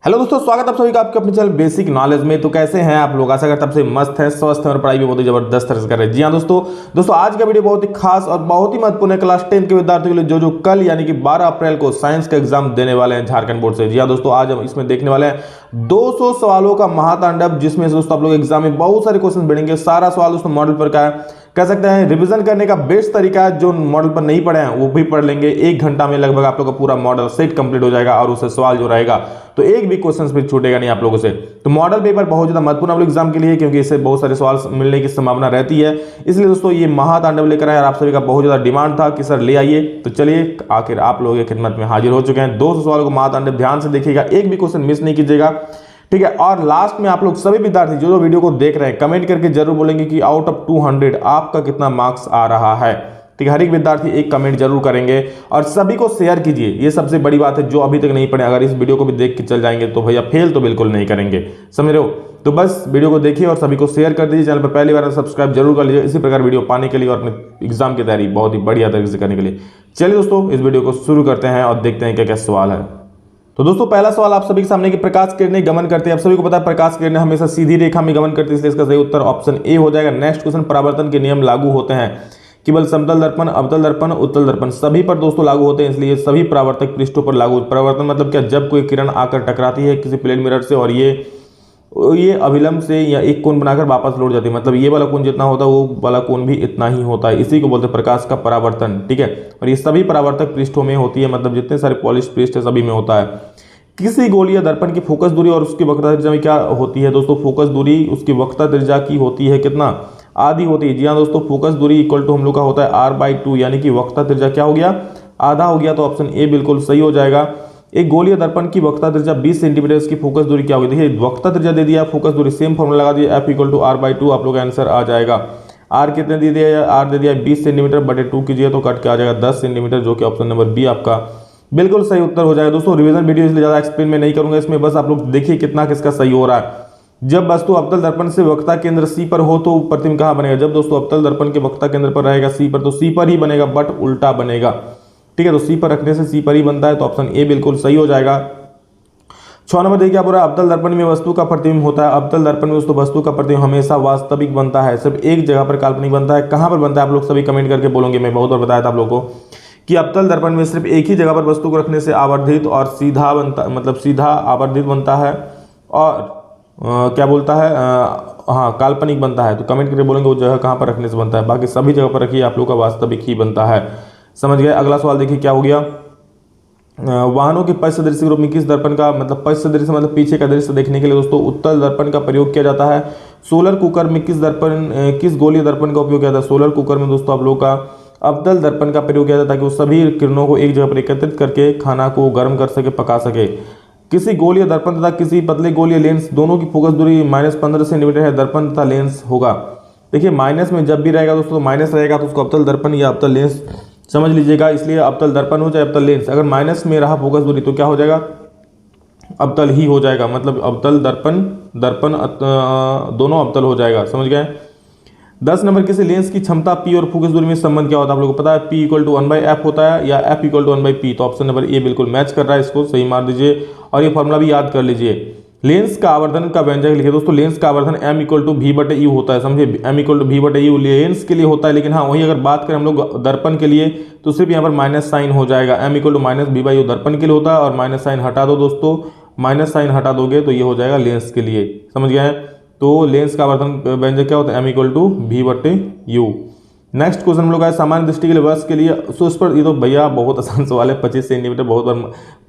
Hello दोस्तों, स्वागत है आप सभी का आपके अपने चैनल बेसिक नॉलेज में। तो कैसे हैं आप लोग? आशा करता हूं सबसे मस्त है, स्वस्थ है और पढ़ाई भी बहुत ही जबरदस्त तरह से कर रहे हैं। जी हाँ दोस्तों आज का वीडियो बहुत ही खास और बहुत ही महत्वपूर्ण है क्लास 10 के विद्यार्थियों के लिए जो कल यानी कि 12 अप्रैल को साइंस का एग्जाम देने वाले हैं झारखंड बोर्ड से। जी हाँ दोस्तों, आज हम इसमें देखने वाले हैं 200 सवालों का महातांडव, जिसमें से दोस्तों आप लोग एग्जाम में बहुत सारे क्वेश्चन बढ़ेंगे। सारा सवाल दोस्तों मॉडल पर का है, कह सकते हैं रिवीजन करने का बेस्ट तरीका है। जो मॉडल पर नहीं पढ़े हैं वो भी पढ़ लेंगे। 1 घंटा में लगभग आप लोग का पूरा मॉडल सेट कंप्लीट हो जाएगा और उससे सवाल जो रहेगा तो एक भी क्वेश्चन भी छूटेगा नहीं आप लोगों से। तो मॉडल पेपर बहुत ज्यादा महत्वपूर्ण आप लोग एग्जाम के लिए, क्योंकि इससे बहुत सारे सवाल मिलने की संभावना रहती है। इसलिए दोस्तों ये महातांडव लेकर आए और आप सभी का बहुत ज्यादा डिमांड था कि सर ले आइए। तो चलिए आखिर आप लोगों की खिदमत में हाजिर हो चुके हैं। 200 सवालों को महातांडव ध्यान से देखिएगा, एक भी क्वेश्चन मिस नहीं कीजिएगा, ठीक है। और लास्ट में आप लोग सभी विद्यार्थी जो वीडियो को देख रहे हैं कमेंट करके जरूर बोलेंगे कि आउट ऑफ 200 आपका कितना मार्क्स आ रहा है, ठीक है। हर एक विद्यार्थी एक कमेंट जरूर करेंगे और सभी को शेयर कीजिए, ये सबसे बड़ी बात है। जो अभी तक नहीं पढ़े अगर इस वीडियो को भी देख के चल जाएंगे तो भैया फेल तो बिल्कुल नहीं करेंगे, समझ रहे हो। तो बस वीडियो को देखिए और सभी को शेयर कर दीजिए। चैनल पर पहली बार सब्सक्राइब जरूर कर लीजिए इसी प्रकार वीडियो पाने के लिए और अपने एग्जाम की तैयारी बहुत ही बढ़िया तरीके से करने के लिए। चलिए दोस्तों इस वीडियो को शुरू करते हैं और देखते हैं क्या क्या सवाल है। तो दोस्तों पहला सवाल आप सभी के सामने कि प्रकाश किरणें गमन करते हैं। आप सभी को पता है प्रकाश किरणें हमेशा सीधी रेखा में गमन करती है, इसलिए इसका सही उत्तर ऑप्शन ए हो जाएगा। नेक्स्ट क्वेश्चन, परावर्तन के नियम लागू होते हैं केवल समतल दर्पण, अवतल दर्पण, उत्तल दर्पण सभी पर दोस्तों लागू होते हैं, इसलिए सभी परावर्तक पृष्ठों पर लागू। परावर्तन मतलब क्या? जब कोई किरण आकर टकराती है किसी प्लेन मिरर से और ये अभिलंब से या एक कोण बनाकर वापस लौट जाती है, मतलब ये वाला कोण जितना होता है वो वाला कोण भी इतना ही होता है। इसी को बोलते हैं प्रकाश का परावर्तन, ठीक है। और ये सभी परावर्तक पृष्ठों में होती है, मतलब जितने सारे पॉलिश पृष्ठ है सभी में होता है। किसी गोलीय दर्पण की फोकस दूरी और उसकी वक्रता त्रिज्या में क्या होती है दोस्तों? फोकस दूरी उसकी वक्रता त्रिज्या की होती है कितना? आधी होती है। जी हाँ दोस्तों, फोकस दूरी इक्वल टू हम लोग का होता है r/2, यानी कि वक्रता त्रिज्या क्या हो गया? आधा हो गया। तो ऑप्शन ए बिल्कुल सही हो जाएगा। एक गोलीय दर्पण की वक्रता त्रिज्या 20 सेंटीमीटर, इसकी फोकस दूरी क्या होगी? देखिए वक्रता त्रिज्या दे दिया, फोकस दूरी सेम फॉर्मूला लगा दिया, f = r/2, आप लोग का आंसर आ जाएगा। r कितने दे दिया? r दे दिया 20 सेंटीमीटर बटे 2 कीजिए तो कट के आ जाएगा 10 सेंटीमीटर, जो कि ऑप्शन नंबर बी आपका बिल्कुल सही उत्तर हो जाएगा। दोस्तों रिवीजन वीडियो इसलिए ज्यादा एक्सप्लेन में नहीं करूंगा, इसमें बस आप लोग देखिए कितना किसका सही हो रहा है। जब वस्तु अवतल दर्पण से वक्रता केंद्र सी पर हो तो प्रतिबिंब कहां बनेगा? जब दोस्तों अवतल दर्पण के वक्रता केंद्र पर रहेगा सी पर, तो सी पर ही बनेगा बट उल्टा बनेगा, ठीक है। तो सी पर रखने से सी पर ही बनता है, तो ऑप्शन ए बिल्कुल सही हो जाएगा। 6 नंबर देखिए पूरा, अवतल दर्पण में वस्तु का प्रतिबिंब होता है। अवतल दर्पण में दोस्तों वस्तु का प्रतिबिंब हमेशा वास्तविक बनता है, सिर्फ एक जगह पर काल्पनिक बनता है। कहां पर बनता है आप लोग सभी कमेंट करके बोलोगे। मैं बहुत बार बताया था आप लोगों को कि अवतल दर्पण में सिर्फ एक ही जगह पर वस्तु को रखने से आवर्धित और सीधा बनता, मतलब सीधा आवर्धित बनता है और क्या बोलता है हाँ काल्पनिक बनता है। तो कमेंट करके बोलेंगे वो जगह कहाँ पर रखने से बनता है, बाकी सभी जगह पर रखिए आप लोग का वास्तविक ही बनता है, समझ गए। अगला सवाल देखिए क्या हो गया। वाहनों के पश्च दृश्य के रूप में किस दर्पण का, मतलब पश्च दृश्य मतलब पीछे का दृश्य देखने के लिए दोस्तों उत्तल दर्पण का प्रयोग किया जाता है। सोलर कुकर में किस गोलीय दर्पण का उपयोग किया जाता है? सोलर कुकर में दोस्तों आप लोग का अवतल दर्पण का प्रयोग किया जाता है, ताकि वो सभी किरणों को एक जगह पर एकत्रित करके खाना को गर्म कर सके, पका सके। किसी गोलीय दर्पण तथा किसी पतले गोलीय लेंस दोनों की फोकस दूरी -15 सेंटीमीटर है। दर्पण तथा लेंस होगा, देखिए माइनस में जब भी रहेगा दोस्तों माइनस रहेगा तो उसको अवतल दर्पण या अवतल लेंस समझ लीजिएगा। इसलिए अवतल दर्पण हो चाहे अवतल लेंस, अगर माइनस में रहा फोकस दूरी तो क्या हो जाएगा? अवतल ही हो जाएगा, मतलब अवतल दर्पण दोनों अवतल हो जाएगा, समझ गए। 10 नंबर किसी लेंस की क्षमता P और फोकस दूरी में संबंध क्या होता है? आप लोगों को पता है P = 1/f होता है या f = 1/p, तो ऑप्शन नंबर ए बिल्कुल मैच कर रहा है, इसको सही मार दीजिए और ये फॉर्मूला भी याद कर लीजिए। लेंस का आवर्धन का व्यंजक लिखिए दोस्तों। लेंस का आवर्धन m = v/u होता है, समझे। m = v/u लेंस के लिए होता है, लेकिन हाँ वही अगर बात करें हम लोग दर्पण के लिए तो सिर्फ यहाँ पर माइनस साइन हो जाएगा। m = -v/u दर्पण के लिए होता है और माइनस साइन हटा दो दोस्तों, माइनस साइन हटा दोगे तो ये हो जाएगा लेंस के लिए, समझ गए। तो लेंस का आवर्धन व्यंजक क्या होता है? m = v/u। नेक्स्ट क्वेश्चन हम लोग आए सामान्य दृष्टि के लिए वर्ष के लिए। सो इस पर ये तो भैया बहुत आसान सवाल है। 25 सेंटीमीटर बहुत बार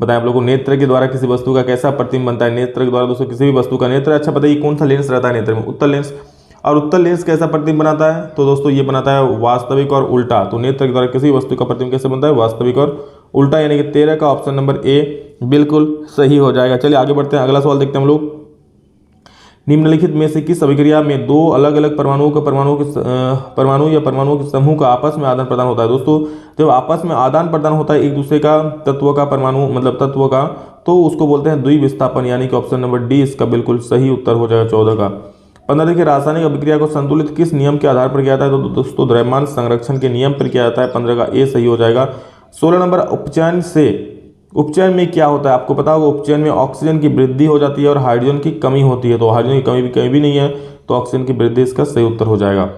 बताएं आप लोगों को। नेत्र के द्वारा किसी वस्तु का कैसा प्रतिबिंब बनता है? नेत्र के द्वारा दोस्तों किसी भी वस्तु का नेत्र, अच्छा बताइए कौन सा लेंस रहता है नेत्र में? उत्तल लेंस। और उत्तल लेंस कैसा प्रतिबिंब बनाता है? तो दोस्तों ये बनाता है वास्तविक और उल्टा। तो नेत्र के द्वारा किसी वस्तु का प्रतिबिंब कैसे बनता है? वास्तविक और उल्टा, यानी कि 13 का ऑप्शन नंबर ए बिल्कुल सही हो जाएगा। चलिए आगे बढ़ते हैं, अगला सवाल देखते हैं हम लोग। निम्नलिखित में से किस अभिक्रिया में दो अलग अलग परमाणु या परमाणुओं के समूह का आपस में आदान प्रदान होता है? दोस्तों जब आपस में आदान प्रदान होता है एक दूसरे का तत्व का परमाणु मतलब तत्व का, तो उसको बोलते हैं द्विविस्थापन, यानी कि ऑप्शन नंबर डी इसका बिल्कुल सही उत्तर हो जाएगा 14 का। 15 देखिए रासायनिक अभिक्रिया को संतुलित किस नियम के आधार पर किया जाता है? तो दोस्तों द्रव्यमान संरक्षण के नियम पर किया जाता है, 15 का ए सही हो जाएगा। 16 नंबर उपचयन से उपचयन में क्या होता है आपको पता होगा, उपचयन में ऑक्सीजन की वृद्धि हो जाती है और हाइड्रोजन की कमी होती है। तो हाइड्रोजन की कमी भी नहीं है, तो ऑक्सीजन की वृद्धि इसका सही उत्तर हो जाएगा।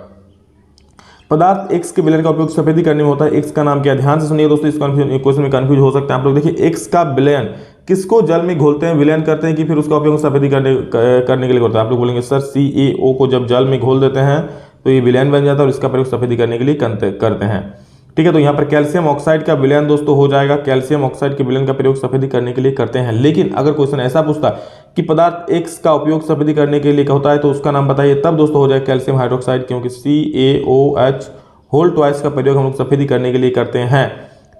पदार्थ एक्स के विलयन का उपयोग सफेदी करने में होता है, एक्स का नाम क्या है? ध्यान से सुनिए दोस्तों, इस क्वेश्चन में कंफ्यूज हो सकते हैं आप लोग। देखिए एक्स का विलयन किसको जल में घोलते हैं, विलयन करते हैं, कि फिर उसका उपयोग सफेदी करने के लिए करते हैं? आप लोग बोलेंगे सर CaO को जब जल में घोल देते हैं तो ये विलयन बन जाता है और इसका प्रयोग सफेदी करने के लिए करते हैं। ठीक है, तो यहाँ पर कैल्शियम ऑक्साइड का विलयन दोस्तों हो जाएगा, कैल्शियम ऑक्साइड के विलयन का प्रयोग सफेदी करने के लिए करते हैं। लेकिन अगर क्वेश्चन ऐसा पूछता कि पदार्थ एक्स का उपयोग सफेदी करने के लिए होता है तो उसका नाम बताइए, तब दोस्तों हो जाए कैल्शियम हाइड्रोक्साइड, क्योंकि CaOH होल ट्वाइस का प्रयोग हम लोग सफेदी करने के लिए करते हैं।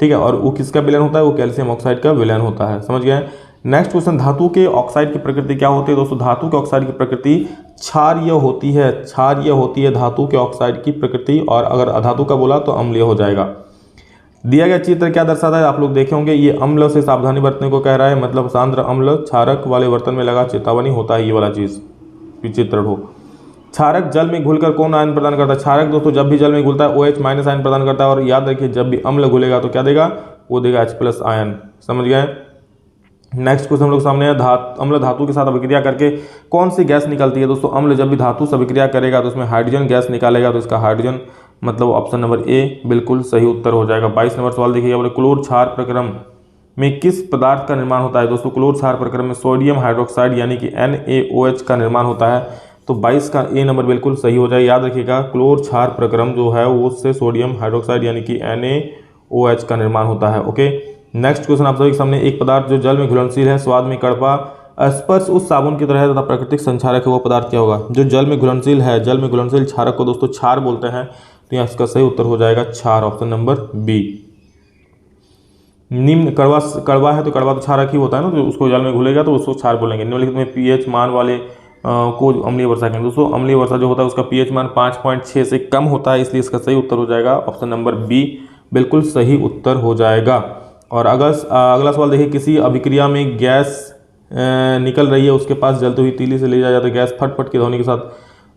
ठीक है, और वो किसका विलयन होता है? वो कैल्शियम ऑक्साइड का विलयन होता है। समझ गए? नेक्स्ट क्वेश्चन, धातु के ऑक्साइड की प्रकृति क्या होती है दोस्तों? धातु के ऑक्साइड की प्रकृति क्षारीय होती है, क्षारीय होती है धातु के ऑक्साइड की प्रकृति, और अगर अधातु का बोला तो अम्लीय हो जाएगा। दिया गया चित्र क्या दर्शाता है? आप लोग देखे होंगे, ये अम्ल से सावधानी बरतने को कह रहा है, मतलब सांद्र अम्ल क्षारक वाले बर्तन में लगा चेतावनी होता है, ये वाला चीज चित्र हो। क्षारक जल में घुलकर कौन आयन प्रदान करता है? क्षारक दोस्तों जब भी जल में घुलता है OH- आयन प्रदान करता है, और याद रखिए जब भी अम्ल घुलेगा तो क्या देगा? वो देगा H+ आयन। समझ गए? नेक्स्ट क्वेश्चन हम लोग सामने है, अम्ल धातु के साथ अभिक्रिया करके कौन सी गैस निकलती है? दोस्तों अम्ल जब भी धातु से अभिक्रिया करेगा तो उसमें हाइड्रोजन गैस निकालेगा, तो इसका हाइड्रोजन मतलब ऑप्शन नंबर ए बिल्कुल सही उत्तर हो जाएगा। 22 नंबर सवाल देखिए, बोले क्लोर क्षार प्रक्रम में किस पदार्थ का निर्माण होता है? दोस्तों क्लोर क्षार प्रक्रम में सोडियम हाइड्रोक्साइड यानी कि NaOH का निर्माण होता है, तो 22 का ए नंबर बिल्कुल सही हो जाए। याद रखिएगा क्लोर क्षार प्रक्रम जो है वो उससे सोडियम हाइड्रोक्साइड यानी कि NaOH का निर्माण होता है। ओके, नेक्स्ट क्वेश्चन आप सभी के सामने, एक पदार्थ जो जल में घुलनशील है, स्वाद में कड़वा, स्पर्श उस साबुन की तरह है तथा प्राकृतिक संक्षारक है, वो पदार्थ क्या होगा? जो जल में घुलनशील है, जल में घुलनशील क्षारक को दोस्तों क्षार बोलते हैं, तो यहाँ इसका सही उत्तर हो जाएगा क्षार, ऑप्शन नंबर बी। निम्न कड़वा है तो कड़वा तो क्षारक ही होता है ना, तो उसको जल में घुलेगा तो उसको क्षार बोलेंगे। निम्नलिखित में pH मान वाले को अम्लीय वर्षा कहेंगे। दोस्तों अम्लीय वर्षा जो होता है उसका pH मान 5.6 से कम होता है, इसलिए इसका सही उत्तर हो जाएगा ऑप्शन नंबर बी, बिल्कुल सही उत्तर हो जाएगा। और अगला सवाल देखिए, किसी अभिक्रिया में गैस निकल रही है, उसके पास जलती हुई तीली से ले जाया जाता है, गैस फट की ध्वनि के साथ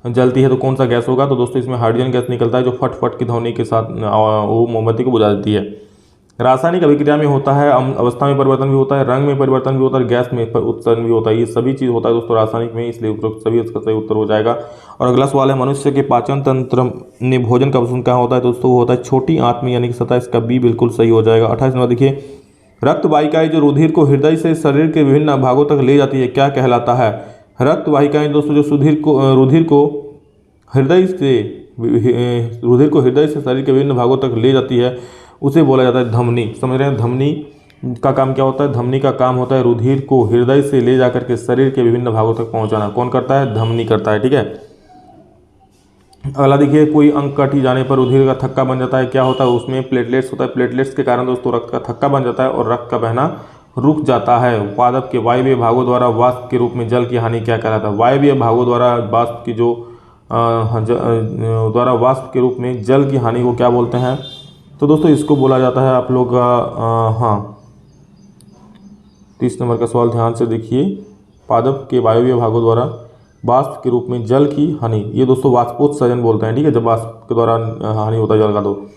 जलती है, तो कौन सा गैस होगा? तो दोस्तों इसमें हाइड्रोजन गैस निकलता है जो फट की ध्वनि के साथ वो मोमबत्ती को बुझा देती है। रासायनिक अभिक्रिया में होता है अवस्था में परिवर्तन भी होता है, रंग में परिवर्तन भी होता है, गैस में उत्सर्जन भी होता है, ये सभी चीज़ होता है दोस्तों रासायनिक में, इसलिए उपरोक्त सभी इसका सही उत्तर हो जाएगा। और अगला सवाल है, मनुष्य के पाचन तंत्र में भोजन का अवशोषण कहाँ होता है? दोस्तों वो होता है छोटी आंत में यानी कि सतह, इसका बी बिल्कुल सही हो जाएगा। 28 नंबर देखिए, रक्त वाहिकाएं जो रुधिर को हृदय से शरीर के विभिन्न भागों तक ले जाती है, क्या कहलाता है? रक्त वाहिकाएं दोस्तों जो रुधिर को हृदय से शरीर के विभिन्न भागों तक ले जाती है, उसे बोला जाता है धमनी। समझ रहे हैं? धमनी का काम क्या होता है? धमनी का काम होता है रुधिर को हृदय से ले जाकर के शरीर के विभिन्न भागों तक पहुंचाना। कौन करता है? धमनी करता है। ठीक है, अगला देखिए, कोई अंग कटी जाने पर रुधिर का थक्का बन जाता है, क्या होता है? उसमें प्लेटलेट्स होता है, प्लेटलेट्स के कारण दोस्तों रक्त का थक्का बन जाता है और रक्त का बहना रुक जाता है। पादप के वायवीय भागों द्वारा वाष्प के रूप में जल की हानि क्या कहलाता है? वायवीय भागों द्वारा वाष्प की जो द्वारा वाष्प के रूप में जल की हानि को क्या बोलते हैं? तो दोस्तों इसको बोला जाता है आप लोग 30 नंबर का सवाल ध्यान से देखिए, पादप के वायवीय भागों द्वारा वाष्प के रूप में जल की हानि, ये दोस्तों वाष्पोत्सर्जन बोलते हैं। ठीक है, जब वाष्प के द्वारा हानि होता है जल का। तो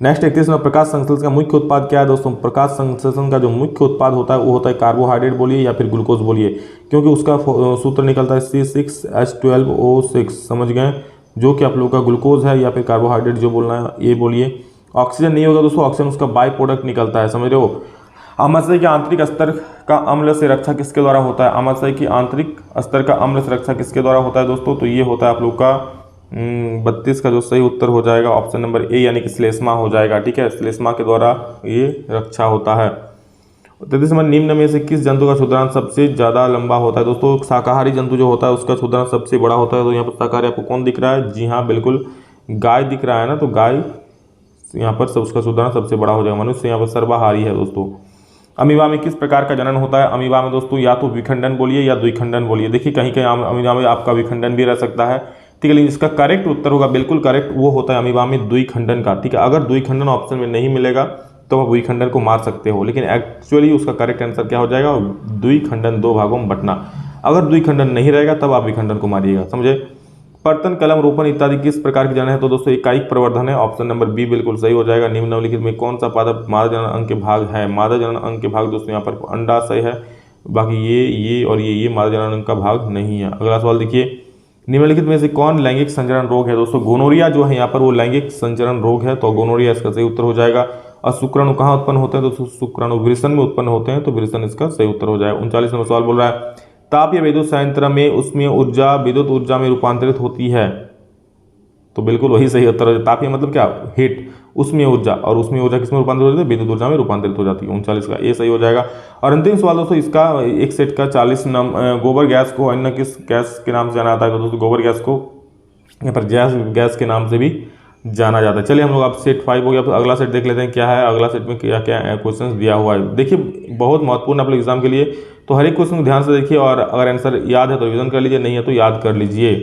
नेक्स्ट 31 में, प्रकाश संश्लेषण का मुख्य उत्पाद क्या है? दोस्तों प्रकाश संश्लेषण का जो मुख्य उत्पाद होता है वो होता है कार्बोहाइड्रेट बोलिए या फिर ग्लूकोज बोलिए, क्योंकि उसका सूत्र निकलता है C6H12O6। समझ गए? जो कि आप लोग का ग्लूकोज है या फिर कार्बोहाइड्रेट जो बोलना है ये बोलिए। ऑक्सीजन नहीं होगा दोस्तों, ऑक्सीजन उसका बाई प्रोडक्ट निकलता है। समझ रहे हो? आमाशय के आंतरिक स्तर का अम्ल से रक्षा किसके द्वारा होता है? आमाशय की आंतरिक स्तर का अम्ल से रक्षा किसके द्वारा होता है दोस्तों? तो ये होता है आप लोग का 32 का जो सही उत्तर हो जाएगा ऑप्शन नंबर ए यानी कि श्लेष्मा हो जाएगा। ठीक है, श्लेष्मा के द्वारा ये रक्षा होता है। 33 नंबर, निम्न में से किस जंतु का क्षुद्रांत सबसे ज़्यादा लंबा होता है? दोस्तों शाकाहारी जंतु जो होता है उसका क्षुद्रांत सबसे बड़ा होता है। तो यहाँ पर शाकाहारी आपको कौन दिख रहा है? जी हाँ बिल्कुल, गाय दिख रहा है ना, तो गाय यहाँ पर उसका क्षुद्रांत सबसे बड़ा हो जाएगा। मनुष्य यहाँ पर सर्वाहारी है दोस्तों। अमीबा में किस प्रकार का जनन होता है? अमीबा में दोस्तों या तो विखंडन बोलिए या द्विखंडन बोलिए। देखिए कहीं कहीं अमीबा में आपका विखंडन भी रह सकता है। ठीक है, लेकिन इसका करेक्ट उत्तर होगा, बिल्कुल करेक्ट वो होता है अमीबा में द्विखंडन का। ठीक है, अगर द्विखंडन ऑप्शन में नहीं मिलेगा तो आप विखंडन को मार सकते हो, लेकिन एक्चुअली उसका करेक्ट आंसर क्या हो जाएगा? द्विखंडन, दो भागों में बंटना। अगर द्विखंडन नहीं रहेगा तब आप विखंडन को मारिएगा। समझे? पर्तन, कलम, रोपण इत्यादि किस प्रकार की जनन है? तो दोस्तों इकाइक प्रवर्धन है। ऑप्शन नंबर बी बिल्कुल सही हो जाएगा। निम्नलिखित में कौन सा पादप मादा जनन अंग के भाग है? मादा जनन अंग के भाग दोस्तों यहाँ पर अंडाशय है, बाकी ये और ये मादा जनन अंग का भाग नहीं है। अगला सवाल देखिए, निम्नलिखित में से कौन लैंगिक संचरण रोग है? दोस्तों गोनोरिया जो है यहाँ पर वो लैंगिक संचरण रोग है, तो गोनोरिया इसका सही उत्तर हो जाएगा। और शुक्राणु कहाँ उत्पन्न होते हैं? तो शुक्राणु वृषण में उत्पन्न होते हैं, तो वृषण इसका सही उत्तर हो जाएगा। 39 नंबर सवाल बोल रहा है, ताप या विद्युत संयंत्र में उसमें ऊर्जा विद्युत ऊर्जा में रूपांतरित होती है, तो बिल्कुल वही सही उत्तर है। ताप मतलब क्या? हीट, उसमें ऊर्जा, और उसमें ऊर्जा किसमें रूपांतरित हो जाती है? विद्युत ऊर्जा में रूपांतरित हो जाती है। 39 का ये सही हो जाएगा। और अंतिम सवाल दोस्तों इसका एक सेट का 40 नंबर, गोबर गैस को अन्य किस गैस के नाम से जाना जाता है? तो दोस्तों गोबर गैस को यहाँ पर गैस के नाम से भी जाना जाता है। चलिए हम लोग अब सेट 5 हो गया, तो अगला सेट देख लेते हैं क्या है। अगला सेट में क्या क्या क्वेश्चन दिया हुआ है, देखिए बहुत महत्वपूर्ण आप लोग एग्जाम के लिए, तो हर एक क्वेश्चन को ध्यान से देखिए, और अगर आंसर याद है तो रिविजन कर लीजिए, नहीं है तो याद कर लीजिए।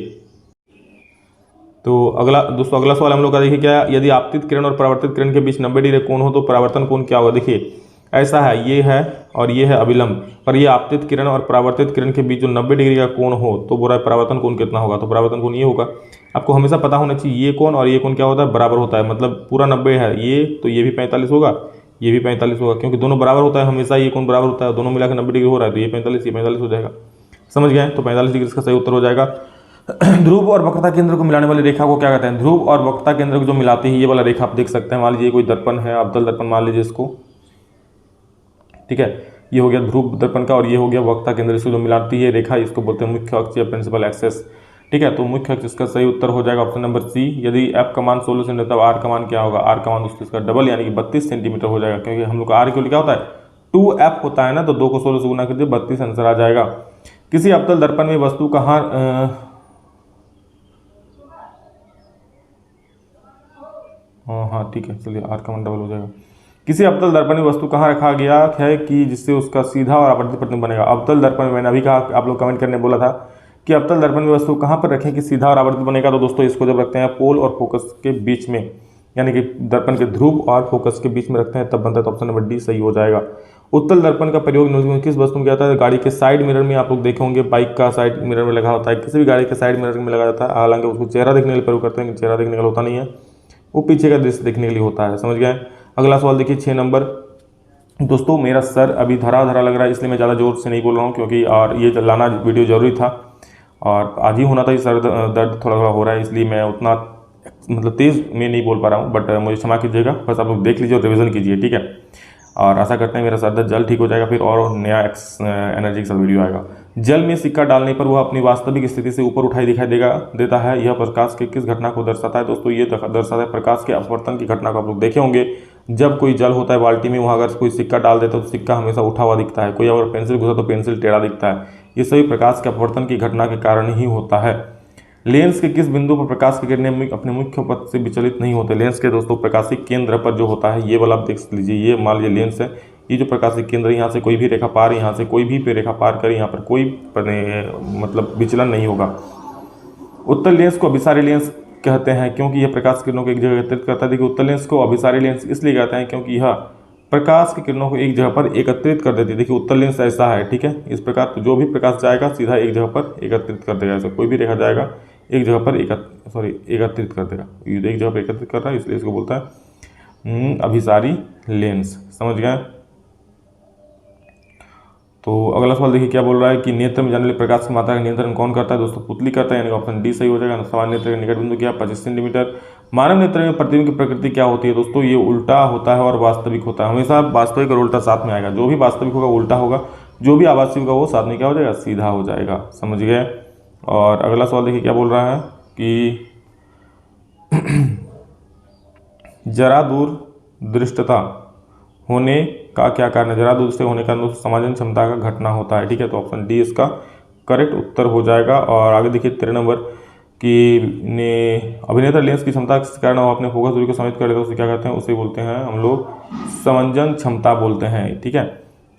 तो अगला दोस्तों अगला सवाल हम लोग का देखिए क्या है, यदि आपतित किरण और परावर्तित किरण के बीच 90 डिग्री कोण हो तो परावर्तन कोण क्या होगा? देखिए ऐसा है, ये है और ये है अभिलंब, और ये आपतित किरण और परावर्तित किरण के बीच जो 90 डिग्री का कोण हो तो बोला परावर्तन कोण कितना होगा? तो परावर्तन कोण ये होगा। आपको हमेशा पता होना चाहिए ये कोण और ये कोण क्या होता है? बराबर होता है, मतलब पूरा 90 है ये, तो ये भी 45 होगा, ये भी 45 होगा, क्योंकि दोनों बराबर होता है हमेशा, ये कोण बराबर होता है, दोनों मिलाकर 90 डिग्री हो रहा है, तो ये 45 हो जाएगा। समझ गए? तो 45 डिग्री इसका सही उत्तर हो जाएगा। ध्रुव और वक्रता केंद्र को मिलाने वाली रेखा को क्या कहते हैं? ध्रुव और वक्रता केंद्र को जो मिलाती है ये वाला रेखा आप देख सकते हैं। मान लीजिए कोई दर्पण है, अवतल दर्पण मान लीजिए इसको, ठीक है, ये हो गया ध्रुव दर्पण का, और ये हो गया वक्रता केंद्र, इसको जो मिलाती है रेखा इसको बोलते हैं मुख्य अक्ष या प्रिंसिपल एक्सेस, ठीक है। तो मुख्य अक्ष इसका सही उत्तर हो जाएगा ऑप्शन नंबर सी। यदि एफ का मान 16 सेंटीमीटर तब आर का मान क्या होगा? आर का मान दोस्तों इसका डबल यानी कि 32 सेंटीमीटर हो जाएगा, क्योंकि हम लोग का आर क्यों लिखा होता है? 2f होता है ना, तो 2 को 16 से गुना कीजिए 32 आंसर आ जाएगा। किसी अवतल दर्पण में वस्तु कहाँ हाँ ठीक है, चलिए आर का मान डबल हो जाएगा। किसी अवतल दर्पण में वस्तु कहाँ रखा गया है कि जिससे उसका सीधा और आवर्धित प्रतिबिंब बनेगा? अवतल दर्पण में मैंने अभी कहा, आप लोग कमेंट करने बोला था कि अवतल दर्पण में वस्तु कहाँ पर रखें कि सीधा और आवर्धित बनेगा? तो दोस्तों इसको जब रखते हैं पोल और फोकस के बीच में, यानी कि दर्पण के ध्रुव और फोकस के बीच में रखते हैं तब बनता है, तो ऑप्शन नंबर डी सही हो जाएगा। उत्तल दर्पण का प्रयोग किस वस्तु में किया जाता है? गाड़ी के साइड मिरर में आप लोग देखे होंगे, बाइक का साइड मिरर में लगा होता है, किसी भी गाड़ी के साइड मिरर में लगा जाता है। हालांकि उसको चेहरा देखने के लिए प्रयोग करते हैं, चेहरा देखने के लिए होता नहीं है, वो पीछे का दृश्य देखने के लिए होता है। समझ गए? अगला सवाल देखिए 6 नंबर। दोस्तों मेरा सर अभी धरा धरा लग रहा है, इसलिए मैं ज़्यादा जोर से नहीं बोल रहा हूँ, क्योंकि और ये लाना वीडियो जरूरी था और आज ही होना था। सर दर्द थोड़ा थोड़ा हो रहा है, इसलिए मैं उतना मतलब तेज़ में नहीं बोल पा रहा हूँ, बट मुझे क्षमा कीजिएगा। बस आप लोग देख लीजिए और रिवीजन कीजिए, ठीक है। और आशा करते हैं मेरा सर दर्द जल्द ठीक हो जाएगा, फिर और नया एनर्जी के साथ वीडियो आएगा। जल में सिक्का डालने पर वह अपनी वास्तविक स्थिति से ऊपर उठाई दिखाई देता है, यह प्रकाश के किस घटना को दर्शाता है? दोस्तों ये दर्शाता है प्रकाश के अपवर्तन की घटना को। आप लोग देखे होंगे जब कोई जल होता है बाल्टी में, वहाँ अगर कोई सिक्का डाल देता है तो सिक्का हमेशा उठा हुआ दिखता है, कोई अगर पेंसिल घुसा तो पेंसिल टेढ़ा दिखता है। ये सभी प्रकाश के अपवर्तन की घटना के कारण ही होता है। लेंस के किस बिंदु पर प्रकाश की किरणें अपने मुख्य पथ से विचलित नहीं होते? लेंस के दोस्तों प्रकाशिक केंद्र पर जो होता है, ये वाला आप देख लीजिए, ये मान लीजिए लेंस है, ये जो प्रकाशिक केंद्र, यहाँ से कोई भी रेखा पार, यहाँ से कोई भी रेखा पार करे, यहाँ पर कोई मतलब विचलन नहीं होगा। उत्तल लेंस को अभिसारी लेंस कहते हैं क्योंकि यह प्रकाश किरणों को एक जगह एकत्रित करता है। देखिए उत्तल लेंस को अभिसारी लेंस इसलिए कहते हैं क्योंकि यह प्रकाश की किरणों को एक जगह पर एकत्रित कर देती है। देखिए उत्तल लेंस ऐसा है, ठीक है, इस प्रकार तो जो भी प्रकाश जाएगा सीधा एक जगह पर एकत्रित कर देगा। ऐसा कोई भी रेखा जाएगा एक जगह पर एकत्रित कर देगा, एक जगह पर एकत्रित कर रहा है, इसलिए इसको बोलता है अभिसारी लेंस। समझ गए? तो अगला सवाल देखिए क्या बोल रहा है कि नेत्र में जाने वाले प्रकाश की मात्रा का नियंत्रण कौन करता है? दोस्तों पुतली करता है, यानी ऑप्शन डी सही हो जाएगा। सामान्य नेत्र का निकट बिंदु क्या? 25 सेंटीमीटर। मानव नेत्र में प्रतिबिंब की प्रकृति क्या होती है? दोस्तों ये उल्टा होता है और वास्तविक होता है। हमेशा वास्तविक और उल्टा साथ में आएगा, जो भी वास्तविक होगा उल्टा होगा, जो भी आभासी होगा वो साथ में क्या हो जाएगा? सीधा हो जाएगा। समझ गए? और अगला सवाल देखिए क्या बोल रहा है कि जरा दूर दृष्टता होने का क्या कारण है? जरा दूर से होने का समाजन क्षमता का घटना होता है, ठीक है। तो ऑप्शन डी इसका करेक्ट उत्तर हो जाएगा। और आगे देखिए 13 नंबर कि अभिनेता लेंस की क्षमता के कारण वो अपने फोकस दूरी को सीमित कर लेते हैं, उसे क्या कहते हैं? उसे बोलते हैं हम लोग समंजन क्षमता बोलते हैं, ठीक है।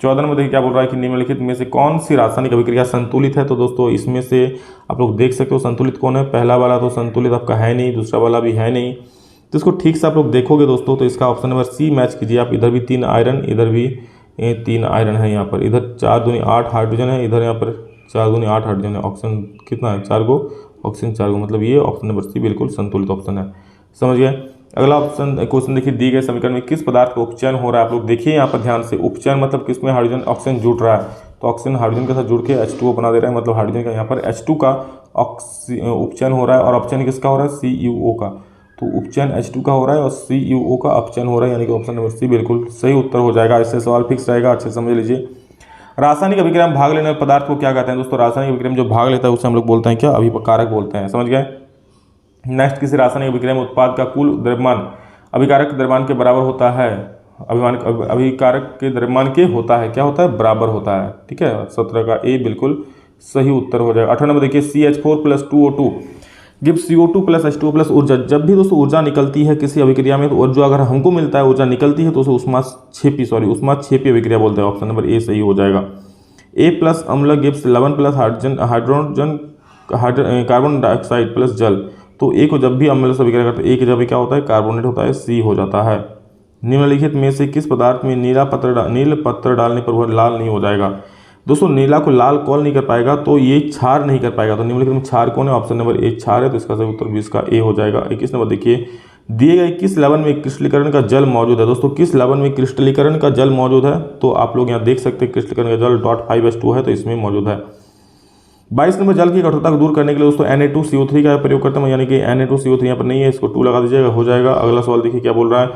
14 नंबर देखिए क्या बोल रहा है कि निम्नलिखित में से कौन सी रासायनिक अभिक्रिया संतुलित है? तो दोस्तों इसमें से आप लोग देख सकते हो संतुलित कौन है। पहला वाला तो संतुलित आपका है नहीं, दूसरा वाला भी है नहीं, तो इसको ठीक से आप लोग देखोगे दोस्तों तो इसका ऑप्शन नंबर सी मैच कीजिए आप। इधर भी 3 आयरन, इधर भी 3 आयरन है, यहाँ पर इधर 4 दूनी 8 हाइड्रोजन है, इधर यहाँ पर 4 दूनी 8 हाइड्रोजन है। ऑप्शन कितना है? 4 को ऑक्सीजन 4 गुना, मतलब ये ऑप्शन नंबर सी बिल्कुल संतुलित ऑप्शन है। समझ गए। अगला ऑप्शन क्वेश्चन देखिए, दी गए समीकरण में किस पदार्थ का उपचयन हो रहा है। आप लोग देखिए यहाँ पर ध्यान से, उपचयन मतलब किसमें हाइड्रोजन ऑक्सीजन जुड़ रहा है, तो ऑक्सीजन हाइड्रोजन के साथ जुड़ के H2O बना दे रहा है, मतलब हाइड्रोजन का यहाँ पर H2 का उपचयन हो रहा है, और अपचयन किसका हो रहा है, CuO का। तो उपचयन H2 का हो रहा है और CuO का अपचयन हो रहा है, यानी कि ऑप्शन नंबर सी बिल्कुल सही उत्तर हो जाएगा। इससे सवाल फिक्स रहेगा, अच्छे समझ लीजिए। रासायनिक अभिक्रिया में भाग लेने वाले पदार्थ को क्या कहते हैं दोस्तों। रासायनिक अभिक्रिया में जो भाग लेता है उसे हम लोग बोलते हैं क्या, अभिकारक बोलते हैं। समझ गए। नेक्स्ट, किसी रासायनिक अभिक्रिया में उत्पाद का कुल द्रव्यमान अभिकारक के द्रव्यमान के बराबर होता है। अभिकारक के द्रव्यमान के होता है, क्या होता है, बराबर होता है। ठीक है, 17 का ए बिल्कुल सही उत्तर हो जाएगा। 18 नंबर देखिए, CH4 + 2O2 give CO2 + H2O+ ऊर्जा। जब भी दोस्तों ऊर्जा निकलती है किसी अभिक्रिया में, तो और जो अगर हमको मिलता है ऊर्जा निकलती है, तो उसे ऊष्माक्षेपी अभिक्रिया बोलते हैं। ऑप्शन नंबर ए सही हो जाएगा। A+ अम्ल gives 11+ hydrogen carbon dioxide plus जल। तो ए को जब भी अम्ल से अभिक्रिया करते हैं, ए की जब क्या होता है, कार्बोनेट होता है, सी हो जाता है। निम्नलिखित में से किस पदार्थ में नील पत्थर डालने पर वह लाल नहीं हो जाएगा। दोस्तों नीला को लाल कॉल नहीं कर पाएगा, तो ये क्षार नहीं कर पाएगा। तो निम्नलिखित में क्षार कौन है, ऑप्शन नंबर ए क्षार है, तो इसका सही उत्तर 20 का ए हो जाएगा। 21 नंबर देखिए, दिए गए किस लवण में क्रिस्टलीकरण का जल मौजूद है। दोस्तों किस लवण में क्रिस्टलीकरण का जल मौजूद है, तो आप लोग यहाँ देख सकते हैं क्रिस्टलीकरण का जल .5H2 है, तो इसमें मौजूद है। 22 नंबर, जल की कठोरता को दूर करने के लिए दोस्तों Na2CO3 का प्रयोग करते हैं, यानी कि Na2CO3 यहाँ पर नहीं है, इसको 2 लगा दीजिएगा, हो जाएगा। अगला सवाल देखिए क्या बोल रहा है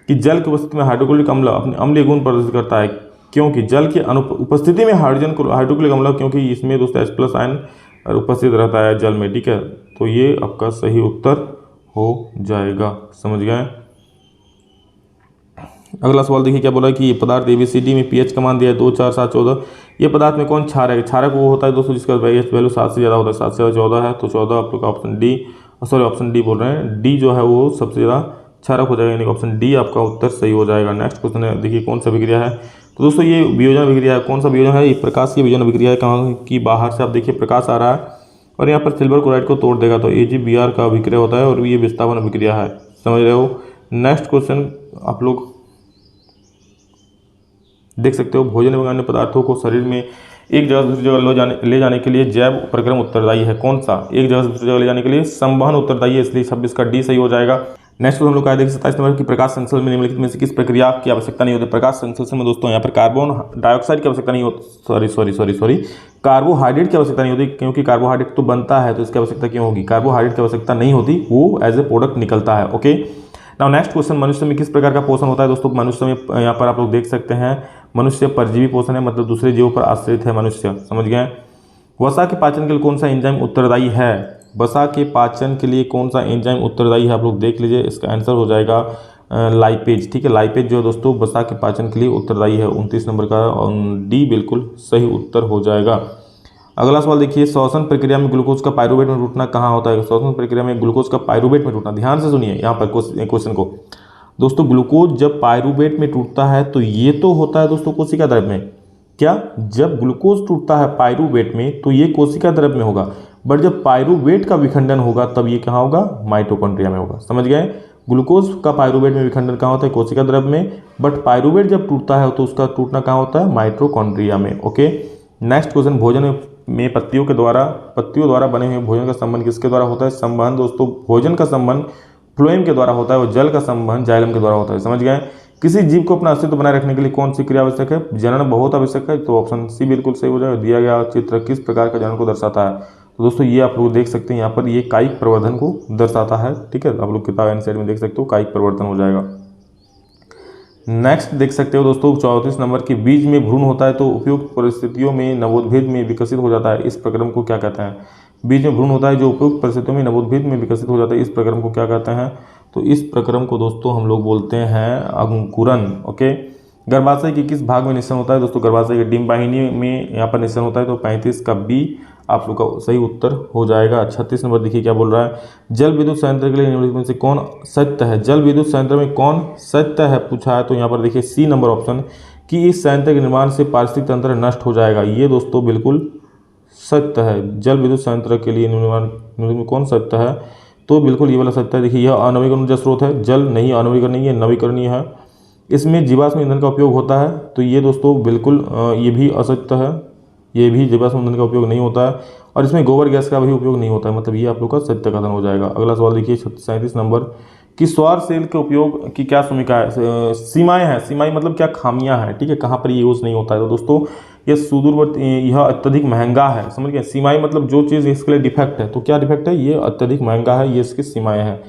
कि जल की उपस्थिति में हाइड्रोक्लोरिक अम्ल अपने अम्लीय गुण प्रदर्शित करता है, क्योंकि जल की उपस्थिति में हाइड्रोक्लोरिक अम्ल, क्योंकि इसमें दोस्तों H+ आयन उपस्थित रहता है जल में। ठीक है, तो ये आपका सही उत्तर हो जाएगा। समझ गए। अगला सवाल देखिए क्या बोला है कि पदार्थ ABCD में pH का मान दिया है 2, 4, 7, 14। ये पदार्थ में कौन क्षारक है। क्षारक वो होता है दोस्तों जिसका pH वैल्यू 7 से ज़्यादा होता है, 7 से ज़्यादा 14 है, तो 14 आप लोग का ऑप्शन डी बोल रहे हैं, डी जो है वो सबसे ज़्यादा क्षारक हो जाएगा, यानी कि ऑप्शन डी आपका उत्तर सही हो जाएगा। नेक्स्ट क्वेश्चन है, देखिए कौन सा अभिक्रिया है। तो दोस्तों ये वियोजन अभिक्रिया है। कौन सा वियोजन है, ये प्रकाश की वियोजन अभिक्रिया है। कहाँ की, बाहर से आप देखिए प्रकाश आ रहा है और यहाँ पर सिल्वर क्लोराइड को तोड़ देगा, तो AgBr का अभिक्रिया होता है, और ये विस्थापन अभिक्रिया है। समझ रहे हो। नेक्स्ट क्वेश्चन आप लोग देख सकते हो, भोजन एवं अन्य पदार्थों को शरीर में एक जगह से दूसरी जगह ले जाने के लिए जैव प्रक्रम उत्तरदायी है। कौन सा, एक जगह से दूसरी जगह ले जाने के लिए संवहन उत्तरदायी है, इसलिए 26 का डी सही हो जाएगा। नेक्स्ट हम लोग का देखिए 27 नंबर की प्रकाश संश्लेषण में निम्नलिखित में से किस प्रक्रिया की आवश्यकता नहीं होती। प्रकाश संश्लेषण में दोस्तों यहाँ पर कार्बन डाइऑक्साइड की आवश्यकता नहीं होती, सॉरी कार्बोहाइड्रेट की आवश्यकता नहीं होती, क्योंकि कार्बोहाइड्रेट तो बनता है, तो इसकी आवश्यकता क्यों होगी, कार्बोहाइड्रेट की आवश्यकता नहीं होती, वो एज ए प्रोडक्ट निकलता है। ओके, नाउ नेक्स्ट क्वेश्चन, मनुष्य में किस प्रकार का पोषण होता है। दोस्तों मनुष्य में यहाँ पर आप लोग देख सकते हैं, मनुष्य परजीवी पोषण है, मतलब दूसरे जीवों पर आश्रित है मनुष्य। समझ गए। वसा के पाचन के लिए कौन सा एंजाइम उत्तरदायी है। वसा के पाचन के लिए कौन सा एंजाइम उत्तरदायी है, आप लोग देख लीजिए, इसका आंसर हो जाएगा लाइपेज। ठीक है, लाइपेज जो है दोस्तों वसा के पाचन के लिए उत्तरदायी है। 29 नंबर का डी बिल्कुल सही उत्तर हो जाएगा। अगला सवाल देखिए, श्वसन प्रक्रिया में ग्लूकोज का पाइरूवेट में टूटना कहाँ होता है। श्वसन प्रक्रिया में ग्लूकोज का पाइरूवेट में टूटना, ध्यान से सुनिए यहाँ पर क्वेश्चन को दोस्तों। ग्लूकोज जब पाइरूवेट में टूटता है तो ये तो होता है दोस्तों कोशिका द्रव्य में। क्या, जब ग्लूकोज टूटता है पाइरूवेट में तो ये कोशिका द्रव्य में होगा, बट जब पाइरूवेट का विखंडन होगा तब ये कहाँ होगा, माइटोकॉन्ड्रिया में होगा। समझ गए। ग्लूकोज का पाइरूवेट में विखंडन कहाँ होता है, कोशिका द्रव्य में, बट पाइरूवेट जब टूटता है तो उसका टूटना कहाँ होता है, माइटोकॉन्ड्रिया में। ओके, नेक्स्ट क्वेश्चन, भोजन में पत्तियों द्वारा बने हुए भोजन का संबंध किसके द्वारा होता है। संबंध दोस्तों, भोजन का संबंध फ्लोएम के द्वारा होता है और जल का संबंध जाइलम के द्वारा होता है। समझ गए। किसी जीव को अपना अस्तित्व बनाए रखने के लिए कौन सी क्रिया आवश्यक है, जनन बहुत आवश्यक है, तो ऑप्शन सी बिल्कुल सही हो जाएगा। दिया गया चित्र किस प्रकार का जनन को दर्शाता है, तो दोस्तों ये आप लोग देख सकते हैं यहाँ पर, ये कायिक प्रवर्धन को दर्शाता है। ठीक है, आप लोग किताब एनसीईआरटी में देख सकते हो, कायिक प्रवर्धन हो जाएगा। नेक्स्ट देख सकते हो दोस्तों 34 नंबर की, बीज में भ्रूण होता है तो उपयुक्त परिस्थितियों में नवोद्भिद में विकसित हो जाता है, इस प्रक्रम को क्या कहते हैं। बीज में भ्रूण होता है जो उपयुक्त परिस्थितियों में नवोद्भिद में विकसित हो जाता है, इस प्रक्रम को क्या कहते हैं, तो इस प्रक्रम को दोस्तों हम लोग बोलते हैं अंकुरन। ओके, गर्भाशय के किस भाग में निषेचन होता है। दोस्तों गर्भाशय के डिम्ब वाहिनी में यहाँ पर निषेचन होता है, तो 35 का बी आप लोग का सही उत्तर हो जाएगा। 36 नंबर देखिए क्या बोल रहा है, जल विद्युत संयंत्र के लिए निम्नलिखित में से कौन सत्य है। जल विद्युत संयंत्र में कौन सत्य है पूछा है, तो यहाँ पर देखिए सी नंबर ऑप्शन, कि इस संयंत्र के निर्माण से पारिस्थितिक तंत्र नष्ट हो जाएगा, ये दोस्तों बिल्कुल सत्य है। जल विद्युत संयंत्र के लिए निर्माण में कौन सत्य है, तो बिल्कुल ये वाला सत्य है। देखिए यह अनवीकरण ऊर्जा स्रोत है, जल नहीं, अनवीकरण नहीं है, नवीकरणीय है। इसमें जीवाश्म ईंधन का उपयोग होता है, तो ये दोस्तों बिल्कुल ये भी असत्य है, ये भी जीवाश्म ईंधन का उपयोग नहीं होता है, और इसमें गोबर गैस का भी उपयोग नहीं होता है, मतलब ये आप लोग का सत्य कथन हो जाएगा। अगला सवाल देखिए 37 नंबर कि सौर सेल के उपयोग की क्या भूमिका है, सीमाएं हैं, सीमाएं मतलब क्या खामियां हैं, ठीक है, कहाँ पर ये यूज़ नहीं होता है। तो दोस्तों ये सुदूरवर्ती, यह अत्यधिक महंगा है, समझ गए। सीमाएं मतलब जो चीज़ इसके लिए डिफेक्ट है, तो क्या डिफेक्ट है, ये अत्यधिक महंगा है, ये इसकी सीमाएं हैं।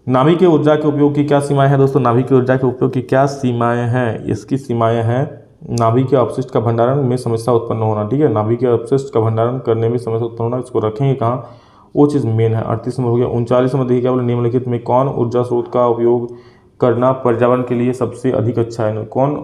नाभिकीय ऊर्जा के उपयोग की क्या सीमाएं हैं दोस्तों, नाभिकीय ऊर्जा के उपयोग की क्या सीमाएं हैं, इसकी सीमाएं हैं नाभिकीय अपशिष्ट का भंडारण में समस्या उत्पन्न होना, ठीक है, नाभिकीय अपशिष्ट का भंडारण करने में समस्या उत्पन्न होना, इसको रखेंगे कहाँ, वो चीज़ मेन है। 38 नंबर हो गया। 39 नंबर देखिए क्या बोले, निम्नलिखित में कौन ऊर्जा स्रोत का उपयोग करना पर्यावरण के लिए सबसे अधिक अच्छा है, कौन,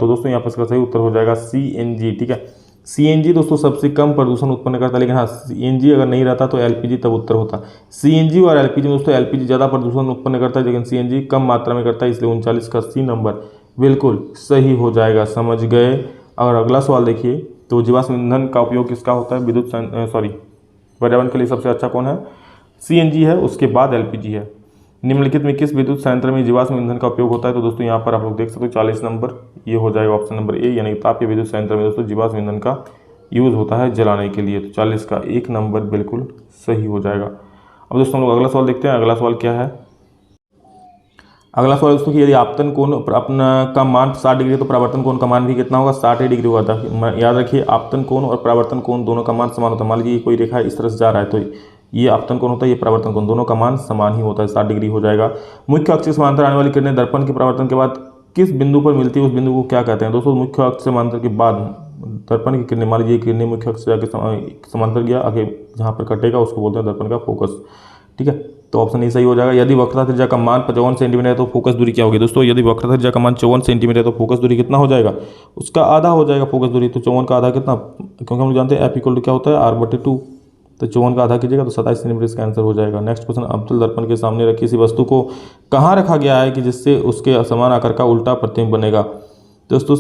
तो दोस्तों यहाँ पर इसका सही उत्तर हो जाएगा सीएनजी, ठीक है। सीएनजी दोस्तों सबसे कम प्रदूषण उत्पन्न करता है, लेकिन हाँ सीएनजी अगर नहीं रहता तो एलपीजी तब उत्तर होता। सीएनजी और एलपीजी दोस्तों, एलपीजी ज़्यादा प्रदूषण उत्पन्न करता है लेकिन सीएनजी कम मात्रा में करता है, इसलिए 39 का सी नंबर बिल्कुल सही हो जाएगा, समझ गए। और अगला सवाल देखिए, तो जीवाश्म ईंधन का उपयोग किसका होता है, विद्युत पर्यावरण के लिए सबसे अच्छा कौन है, सीएनजी है, उसके बाद एलपीजी है। निम्नलिखित में किस विद्युत संयंत्र में जीवाश्म ईंधन का उपयोग होता है, तो दोस्तों यहाँ पर आप लोग देख सकते हो 40 नंबर, ये हो जाएगा ऑप्शन नंबर ए, यानी तापीय विद्युत संयंत्र में दोस्तों जीवाश्म ईंधन का यूज़ होता है जलाने के लिए। तो 40 का 1 नंबर बिल्कुल सही हो जाएगा। अब दोस्तों हम लोग अगला सवाल देखते हैं। अगला सवाल क्या है, अगला सवाल दोस्तों कि यदि आपतन कोण अपना का मान 60 डिग्री है तो परावर्तन कोण का मान भी कितना होगा, 60 डिग्री होगा था। याद रखिए आपतन कोण और परावर्तन कोण दोनों का मान समान होता है। मान लीजिए कोई रेखा इस तरह से जा रहा है तो ये आपतन कोण होता है, ये परावर्तन कोण, दोनों का मान समान ही होता है, 60 डिग्री हो जाएगा। मुख्य अक्ष से समांतर आने वाली किरणें दर्पण के परावर्तन के बाद किस बिंदु पर मिलती है, उस बिंदु को क्या कहते हैं दोस्तों, मुख्य अक्ष से समांतर के बाद दर्पण की किरणें, मान लीजिए किरणें मुख्य अक्ष से जाकर समांतर गया, आगे जहाँ पर कटेगा उसको बोलते हैं दर्पण का फोकस, ठीक है। तो ऑप्शन ए सही हो जाएगा। यदि वक्रता त्रिज्या का मान 55 सेंटीमीटर है तो फोकस दूरी क्या होगी दोस्तों, यदि वक्रता त्रिज्या का मान 54 सेंटीमीटर है तो फोकस दूरी कितना हो जाएगा, उसका आधा हो जाएगा फोकस दूरी। तो 54 का आधा कितना, क्योंकि हम लोग जानते हैं एफ इक्वल टू क्या होता है r/2, तो 54 का आधा कीजिएगा तो 27 सेंटीमीटर इसका आंसर हो जाएगा। नेक्स्ट क्वेश्चन, अवतल दर्पण के सामने रखी किसी वस्तु को कहाँ रखा गया है कि जिससे उसके समान आकार का उल्टा प्रतिबिंब बनेगा। दोस्तों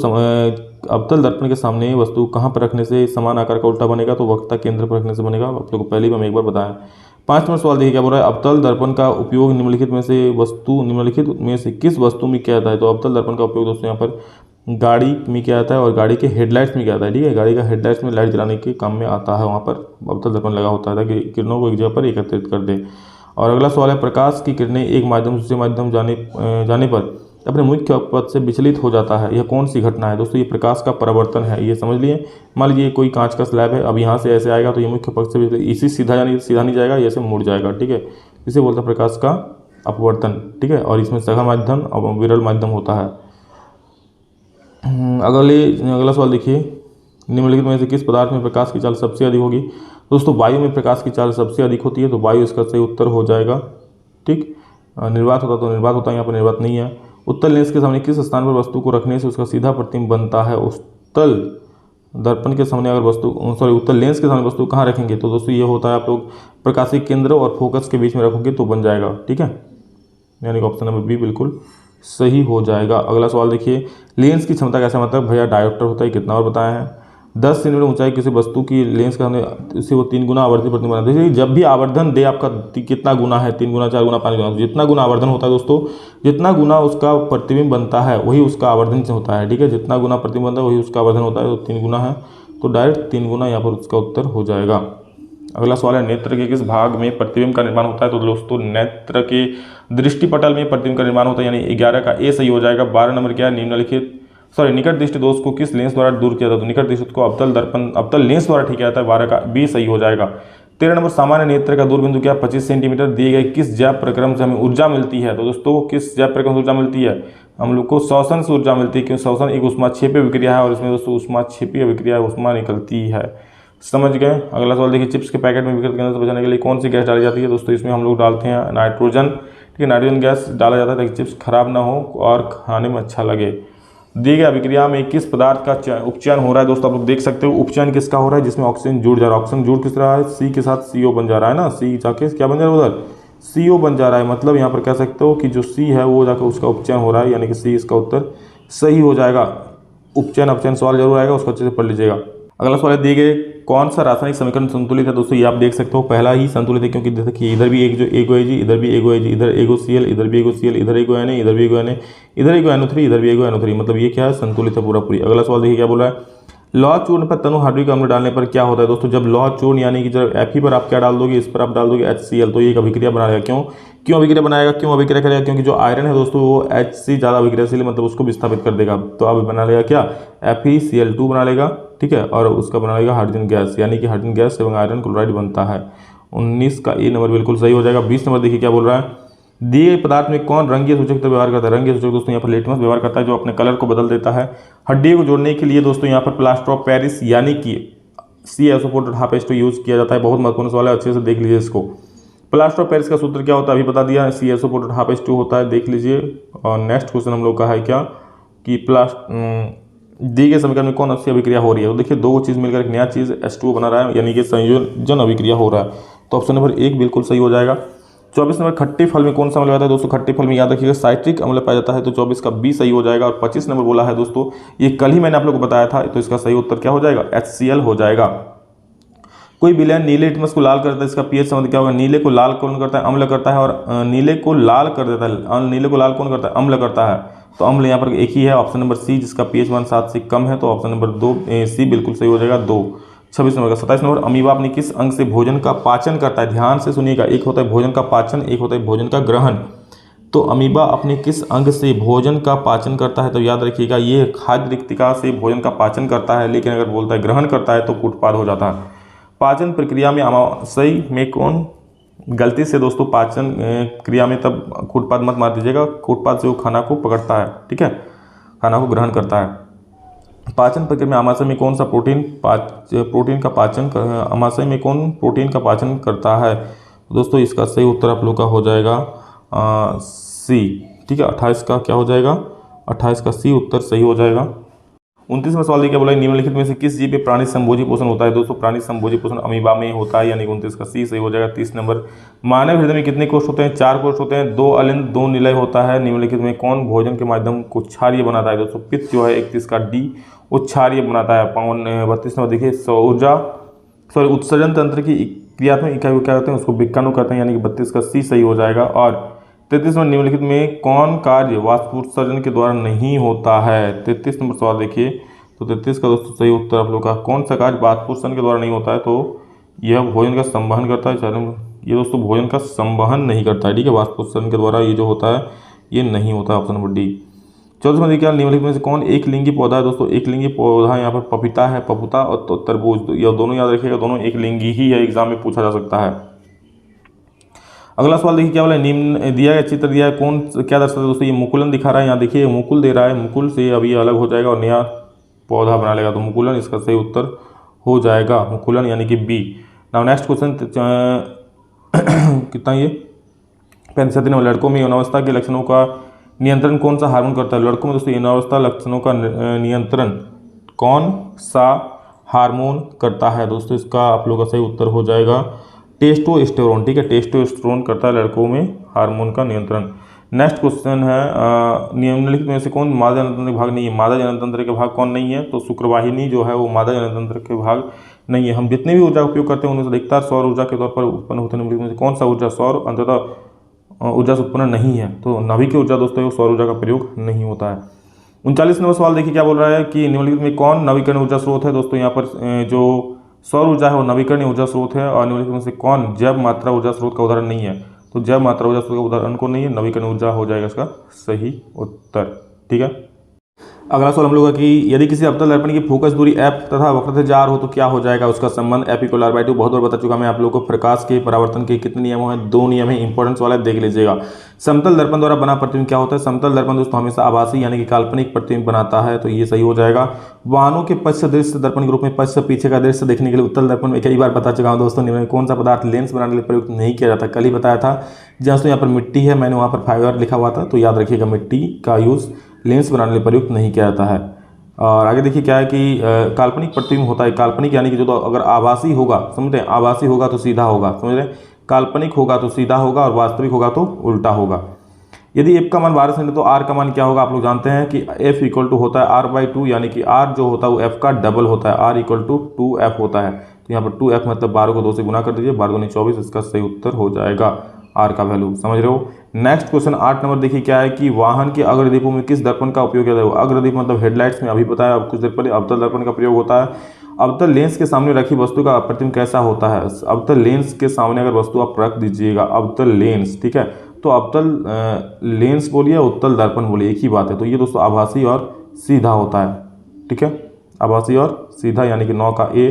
अवतल दर्पण के सामने वस्तु कहाँ पर रखने से समान आकार का उल्टा बनेगा, तो वक्रता केंद्र पर रखने से बनेगा। आप लोग को पहले भी हम एक बार बताएं। 5 नंबर सवाल देखिए क्या बोल रहा है, अवतल दर्पण का उपयोग निम्नलिखित में से किस वस्तु में किया जाता है। तो अवतल दर्पण का उपयोग दोस्तों यहाँ पर गाड़ी में किया जाता है और गाड़ी के हेडलाइट्स में किया जाता है, ठीक है। गाड़ी का हेडलाइट्स में लाइट जलाने के काम में आता है, वहाँ पर अवतल दर्पण लगा होता है ताकि किरणों को एक जगह पर एकत्रित कर दे। और अगला सवाल है, प्रकाश की किरणें एक माध्यम से दूसरे माध्यम जाने पर अपने मुख्य पथ से विचलित हो जाता है, यह कौन सी घटना है दोस्तों, ये प्रकाश का परावर्तन है, ये समझ लिए। मान लीजिए कोई कांच का स्लैब है, अब यहाँ से ऐसे आएगा तो ये मुख्य पथ से इसी सीधा नहीं जाएगा, ये ऐसे मुड़ जाएगा, ठीक है। इसे बोलते हैं प्रकाश का अपवर्तन, ठीक है। और इसमें सघन माध्यम और विरल माध्यम होता है। अगला सवाल देखिए, निम्नलिखित में से किस पदार्थ में प्रकाश की चाल सबसे अधिक होगी। दोस्तों वायु में प्रकाश की चाल सबसे अधिक होती है, तो वायु इसका सही उत्तर हो जाएगा, ठीक। निर्वात होता तो निर्वात होता है, यहाँ पर निर्वात नहीं है। उत्तल लेंस के सामने किस स्थान पर वस्तु को रखने से उसका सीधा प्रतिबिंब बनता है। उत्तल दर्पण के सामने अगर उत्तल लेंस के सामने वस्तु कहाँ रखेंगे, तो दोस्तों ये होता है आप लोग प्रकाशिक केंद्र और फोकस के बीच में रखोगे तो बन जाएगा, ठीक है। यानी कि ऑप्शन नंबर बी बिल्कुल सही हो जाएगा। अगला सवाल देखिए, लेंस की क्षमता कैसा मतलब भैया डायोप्टर होता है, कितना और बताया है। 10 सेंटीमीटर ऊंचाई किसी वस्तु की लेंस का इससे वो 3 गुना आवर्धित प्रतिबिंब बनाता है। देखिए जब भी आवर्धन दे आपका कितना गुना है, 3 गुना 4 गुना 5 गुना, जितना गुना आवर्धन होता है दोस्तों, जितना गुना उसका प्रतिबिंब बनता है वही उसका आवर्धन से होता है, ठीक है। जितना गुना प्रतिबिंब बनता है वही उसका आवर्धन होता है, तो 3 गुना है तो डायरेक्ट 3 गुना यहाँ पर उसका उत्तर हो जाएगा। अगला सवाल है, नेत्र के किस भाग में प्रतिबिंब का निर्माण होता है। तो दोस्तों नेत्र के दृष्टिपटल में प्रतिबिंब का निर्माण होता है, यानी 11 का ए सही हो जाएगा। 12 नंबर क्या है, निकट दृष्टि दोष को किस लेंस द्वारा दूर किया जाता है। तो निकट दृष्टि को अवतल लेंस द्वारा ठीक किया जाता है, 12 का बी सही हो जाएगा। 13 नंबर, सामान्य नेत्र का दूरबिंदु क्या 25 सेंटीमीटर दिए गए किस जैव प्रक्रम से हमें ऊर्जा मिलती है। तो दोस्तों किस जैव प्रक्रम से ऊर्जा मिलती है, हम लोग को श्वसन से ऊर्जा मिलती है, क्योंकि श्वसन एक ऊष्माक्षेपीय विक्रिया है और इसमें दोस्तों ऊष्माक्षेपीय विक्रिया ऊष्मा निकलती है, समझ गए। अगला सवाल देखिए, चिप्स के पैकेट में विकृत करने से बचाने के लिए कौन सी गैस डाली जाती है। दोस्तों इसमें हम लोग डालते हैं नाइट्रोजन, ठीक है। नाइट्रोजन गैस डाला जाता है ताकि चिप्स खराब ना हो और खाने में अच्छा लगे। दिए गए अभिक्रिया में किस पदार्थ का उपचयन हो रहा है। दोस्तों आप लोग देख सकते हो उपचयन किसका हो रहा है, जिसमें ऑक्सीजन जुड़ जा रहा है। ऑक्सीजन जुड़ किस रहा है, सी के साथ CO बन जा रहा है ना, सी जाके क्या बन जा रहा है उधर, CO बन जा रहा है। मतलब यहाँ पर कह सकते हो कि जो सी है वो जाकर उसका उपचयन हो रहा है, यानी कि सी इसका उत्तर सही हो जाएगा। अपचयन सवाल जरूर आएगा, उसको अच्छे से पढ़ लीजिएगा। अगला सवाल है, दिए गए कौन सा रासायनिक समीकरण संतुलित है। दोस्तों ये आप देख सकते हो पहला ही संतुलित है, क्योंकि देखिए इधर भी एक जो एगो है जी, इधर भी एगो है जी, इधर एगो Cl, इधर भी एगो Cl, इधर एगो Na, इधर भी एगो Na, इधर एगो NO3, इधर भी एगो NO3, मतलब ये क्या है संतुलित है पूरा पूरी। अगला सवाल देखिए क्या बोल रहा है, लौह चूर्ण पर तनु हाइड्रोक्लोरिक अम्ल डालने पर क्या होता है दोस्तों, जब लौह चूर्ण यानी कि जब Fe पर आप क्या डाल दोगे, इस पर आप डाल दोगे HCl, तो ये एक अभिक्रिया बनाएगा। क्यों अभिक्रिया बनाएगा, क्यों अभिक्रिया करेगा, क्योंकि जो आयरन है दोस्तों वो H से ज़्यादा अभिक्रियाशील, मतलब उसको विस्थापित कर देगा। तो अब बना लेगा क्या, FeCl2 बना लेगा, ठीक है, और उसका बना लेगा हाइड्रोजन गैस, यानी कि हाइड्रोजन गैस एवं आयरन क्लोराइड बनता है। 19 का ए नंबर बिल्कुल सही हो जाएगा। 20 नंबर देखिए क्या बोल रहा है, दिए गए पदार्थ में कौन रंगीय सूचक व्यवहार करता है। रंगीय सूचक दोस्तों यहाँ पर लिटमस व्यवहार करता है, जो अपने कलर को बदल देता है। हड्डियों को जोड़ने के लिए दोस्तों यहाँ पर प्लास्टर ऑफ पेरिस यानी कि CaSO4.5H2 यूज किया जाता है। बहुत महत्वपूर्ण सवाल है, अच्छे से देख लीजिए इसको। प्लास्टर ऑफ पेरिस का सूत्र क्या होता है, अभी बता दिया, CaSO4.5H2 होता है, देख लीजिए। और नेक्स्ट क्वेश्चन हम लोग का है क्या कि दिए गए समीकरण में कौन सी अभिक्रिया हो रही है। तो देखिए दो चीज़ मिलकर एक नया चीज़ H2O बना रहा है, यानी कि संयोजन अभिक्रिया हो रहा है। तो ऑप्शन नंबर 1 बिल्कुल सही हो जाएगा। 24 नंबर खट्टे फल में कौन सा अम्ल पाया जाता है दोस्तों, खट्टे फल में याद रखिएगा साइट्रिक अम्ल पाया जाता है, तो 24 का B सही हो जाएगा। और 25 नंबर बोला है दोस्तों, ये कल ही मैंने आप लोग को बताया था, तो इसका सही उत्तर क्या हो जाएगा, HCl हो जाएगा। कोई विलयन नीले लिटमस को लाल करता है, इसका पीएच संबंध क्या होगा। नीले को लाल कौन करता है, अम्ल करता है, और नीले को लाल कर देता है, नीले को लाल कौन करता है, अम्ल करता है। तो अम्ल यहाँ पर एक ही है, ऑप्शन नंबर C, जिसका पीएच मान 7 से कम है, तो ऑप्शन नंबर 2 C बिल्कुल सही हो जाएगा 2। 26 नंबर का 27 नंबर, अमीबा अपने किस अंग से भोजन का पाचन करता है। ध्यान से सुनिएगा, एक होता है भोजन का पाचन, एक होता है भोजन का ग्रहण। तो अमीबा अपने किस अंग से भोजन का पाचन करता है, तो याद रखिएगा ये खाद्य रिक्तिका से भोजन का पाचन करता है, लेकिन अगर बोलता है ग्रहण करता है तो कूटपाद हो जाता है। पाचन प्रक्रिया में अमाशय में कौन, गलती से दोस्तों पाचन क्रिया में तब कूटपाद मत मार दीजिएगा, कूटपाद से वो खाना को पकड़ता है, ठीक है, खाना को ग्रहण करता है। पाचन प्रक्रिया में आमाशय में कौन सा प्रोटीन का पाचन आमाशय में कौन प्रोटीन का पाचन करता है। दोस्तों इसका सही उत्तर आप लोग का हो जाएगा C, ठीक है। 28 का क्या हो जाएगा, 28 का C उत्तर सही हो जाएगा। 29वां सवाल क्या बोला, निम्नलिखित में से किस जीव पे प्राणी संभोजी पोषण होता है। दोस्तों प्राणी संभोजी पोषण अमीबा में होता है, यानी 29 का C सही हो जाएगा। 30 नंबर, मानव हृदय में कितने कोष होते हैं, 4 कोष होते हैं, 2 अलिंद 2 निलय होता है। निम्नलिखित में कौन भोजन के माध्यम को क्षारीय बनाता है। दोस्तों पित्त जो है 31 का D क्षारीय बनाता है। 32 नंबर देखिए, उत्सर्जन तंत्र की क्रियात्मक इकाई क्या कहते हैं, उसको विक्काणु कहते हैं, यानी कि 32 का C सही हो जाएगा। और 33 नंबर, निम्नलिखित में कौन कार्य वाष्पोत्सर्जन के द्वारा नहीं होता है। 33 नंबर सवाल देखिए, तो 33 का दोस्तों सही उत्तर आप लोग का, कौन सा कार्य वाष्पोत्सर्जन के द्वारा नहीं होता है, तो यह भोजन का संवहन करता है। ये दोस्तों भोजन का संवहन नहीं करता है, ठीक है, वाष्पोत्सर्जन के द्वारा ये जो होता है ये नहीं होता है, ऑप्शन नंबर D। 14 में देखिए, निम्नलिखित में से कौन एक लिंगी पौधा है। दोस्तों एक लिंगी पौधा यहाँ पर पपीता है, पपीता और तरबूज, ये दोनों याद रखिएगा, दोनों एक लिंगी ही है, एग्जाम में पूछा जा सकता है। अगला सवाल देखिए क्या बोला, निम्न दिया गया चित्र दिया है, कौन क्या दर्शाता है। दोस्तों ये मुकुलन दिखा रहा है, यहाँ देखिए मुकुल दे रहा है, मुकुल से अभी अलग हो जाएगा और नया पौधा बना लेगा, तो मुकुलन इसका सही उत्तर हो जाएगा, मुकुलन यानी कि B। नाउ नेक्स्ट क्वेश्चन कितना ये 65 नंबर, लड़कों में यौनावस्था के लक्षणों का नियंत्रण कौन सा हार्मोन करता है। लड़कों में दोस्तों यौनावस्था लक्षणों का नियंत्रण कौन सा हार्मोन करता है। दोस्तों इसका आप लोगों का सही उत्तर हो जाएगा टेस्टोस्टेरोन, ठीक है, टेस्टोस्टेरोन करता है लड़कों में हार्मोन का नियंत्रण। नेक्स्ट क्वेश्चन है, निम्नलिखित में से कौन मादा जननतंत्र के भाग नहीं है। मादा जननतंत्र के भाग कौन नहीं है, तो शुक्रवाहिनी जो है वो मादा जननतंत्र के भाग नहीं है। हम जितने भी ऊर्जा का उपयोग करते हैं उनमें से अधिकतर सौर ऊर्जा के तौर पर उत्पन्न होते हैं। निम्नलिखित में से कौन सा ऊर्जा सौर अंततः ऊर्जा से उत्पन्न नहीं है, तो नाभिक की ऊर्जा दोस्तों सौर ऊर्जा का प्रयोग नहीं होता है। 39 नंबर सवाल देखिए क्या बोल रहा है कि निम्नलिखित में कौन नवीकरणीय ऊर्जा स्रोत है। दोस्तों यहाँ पर जो सौर ऊर्जा है वो नवीकरणीय ऊर्जा स्रोत है, और निम्नलिखित में से कौन जैव मात्रा ऊर्जा स्रोत का उदाहरण नहीं है, तो जैव मात्रा ऊर्जा स्रोत का उदाहरण कौन नहीं है, नवीकरणीय ऊर्जा हो जाएगा इसका सही उत्तर, ठीक है। अगला सवाल हम लोग का कि यदि किसी अवतल दर्पण की फोकस दूरी f तथा वक्रता r हो तो क्या हो जाएगा, उसका संबंध f = r/2। बहुत बार बता चुका मैं आप लोगों को प्रकाश के परावर्तन के कितने नियम हैं, 2 नियम है, इंपॉर्टेंस वाला देख लीजिएगा। समतल दर्पण द्वारा बना प्रतिबिंब क्या होता है। समतल दर्पण दोस्तों हमेशा आभासी यानी कि काल्पनिक प्रतिबिंब बनाता है, तो ये सही हो जाएगा। वाहनों के पश्च दृश्य दर्पण के रूप में पश्च पीछे का दृश्य देखने के लिए उत्तल दर्पण में कई बार बता चुका हूँ दोस्तों, निम्न में कौन सा पदार्थ लेंस बनाने के लिए प्रयुक्त नहीं किया जाता, कल ही बताया था। जहाँ यहाँ पर मिट्टी है, मैंने वहाँ पर फाइबर लिखा हुआ था, तो याद रखिएगा मिट्टी का यूज़ लेंस बनाने के लिए प्रयुक्त नहीं किया जाता है। और आगे देखिए क्या है कि काल्पनिक प्रतिबिंब होता है। काल्पनिक यानी कि जो तो अगर आभासी होगा, समझ रहे हैं, आभासी होगा तो सीधा होगा, समझ रहे हैं, काल्पनिक होगा तो सीधा होगा और वास्तविक होगा तो उल्टा होगा। यदि f का मान 12 सेंटीमीटर तो r का मान क्या होगा। आप लोग जानते हैं कि f = होता है r/2, यानी कि r जो होता है वो f का डबल होता है, r = 2f होता है। तो यहाँ पर 2f मतलब 12 को 2 से गुना कर दीजिए, 12 दूनी 24, इसका सही उत्तर हो जाएगा आर का वैल्यू, समझ रहे हो। नेक्स्ट क्वेश्चन 8 नंबर देखिए क्या है कि वाहन के अग्रदीपों में किस दर्पण का उपयोग किया जाता है। अग्रदीप मतलब हेडलाइट्स में अभी बताया अब कुछ देर पहले, अवतल दर्पण का प्रयोग होता है। अवतल लेंस के सामने रखी वस्तु का प्रतिबिंब कैसा होता है। अवतल लेंस के सामने अगर वस्तु आप रख दीजिएगा, अवतल लेंस, ठीक है, तो अवतल लेंस बोलिए, उत्तल दर्पण बोलिए, एक ही बात है। तो ये दोस्तों आभासी और सीधा होता है, ठीक है, आभासी और सीधा, यानी कि 9 का ए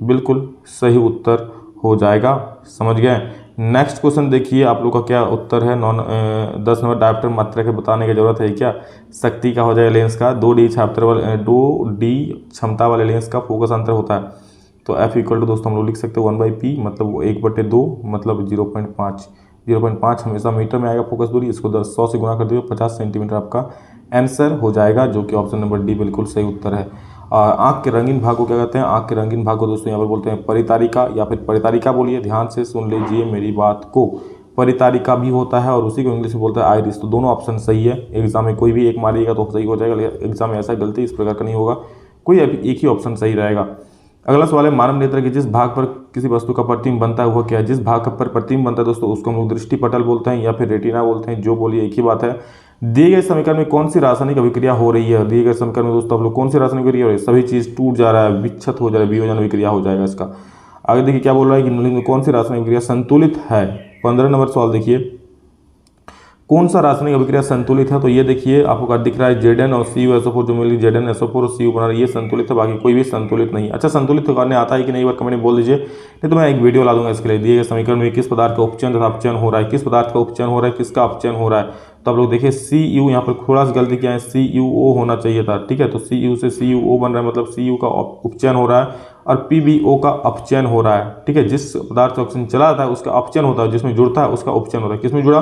बिल्कुल सही उत्तर हो जाएगा, समझ गए। नेक्स्ट क्वेश्चन देखिए आप लोग का क्या उत्तर है। 10 नंबर डायप्टर मात्रा के बताने की जरूरत है क्या। शक्ति का हो जाएगा लेंस का, 2D क्षमता वाले लेंस का फोकस अंतर होता है। तो एफ इक्वल टू दोस्तों हम लोग लिख सकते हैं 1/p, मतलब 1/2 मतलब 0.5। 0.5 हमेशा मीटर में आएगा फोकस दूरी, इसको 100 से गुणा कर दीजिए, 50 सेंटीमीटर आपका आंसर हो जाएगा, जो कि ऑप्शन नंबर डी बिल्कुल सही उत्तर है। आँख के रंगीन भाग को क्या कहते हैं। आँख के रंगीन भाग को दोस्तों यहाँ पर बोलते हैं परितारिका, या फिर परितारिका बोलिए, ध्यान से सुन लीजिए मेरी बात को। परितारिका भी होता है और उसी को इंग्लिश में बोलते हैं आइरिस। तो दोनों ऑप्शन सही है, एग्जाम में कोई भी एक मारिएगा तो सही हो जाएगा, लेकिन एग्जाम में ऐसा गलती इस प्रकार का नहीं होगा, कोई एक ही ऑप्शन सही रहेगा। अगला सवाल है मानव नेत्र के जिस भाग पर किसी वस्तु का प्रतिबिंब बनता है वह क्या है। जिस भाग पर प्रतिबिंब बनता है दोस्तों उसको हम लोग दृष्टिपटल बोलते हैं या फिर रेटिना बोलते हैं, जो बोलिए एक ही बात है। दिए गए समीकरण में कौन सी रासायनिक अभिक्रिया हो रही है। दिए गए समीकरण में दोस्तों आप लोग कौन सी रासायनिक अभिक्रिया हो रही है। सभी चीज टूट जा रहा है, विच्छत हो जा रहा है, वियोजन अभिक्रिया हो जाएगा इसका। आगे देखिए क्या बोल रहा है कि निम्नलिखित में कौन सी रासायनिक अभिक्रिया संतुलित है। 15 नंबर सवाल देखिए, कौन सा रासायनिक अभिक्रिया संतुलित है। तो ये देखिए आपको दिख रहा है Zn और CuSO4 जो मिली ZnSO4 और Cu बना रहा है, ये संतुलित है, बाकी कोई भी संतुलित नहीं। अच्छा संतुलित करने आता है कि नहीं, एक बार कमेंट में बोल दीजिए, नहीं तो मैं एक वीडियो ला दूंगा इसके लिए। दिए गए समीकरण में किस पदार्थ का उपचयन तथा अपचयन हो रहा है। किस पदार्थ का उपचयन हो रहा है, किसका अपचयन हो रहा है। तो आप लोग देखिए Cu, यहाँ पर थोड़ा सा गलती किया है, CuO होना चाहिए था, ठीक है। तो Cu से CuO बन रहा है, मतलब Cu का उपचयन हो रहा है और PbO का अपचयन हो रहा है, ठीक है। जिस पदार्थ का ऑक्सीजन चला जाता है उसका अपचयन होता है, जिसमें जुड़ता है उसका उपचयन होता है। किसमें जुड़ा,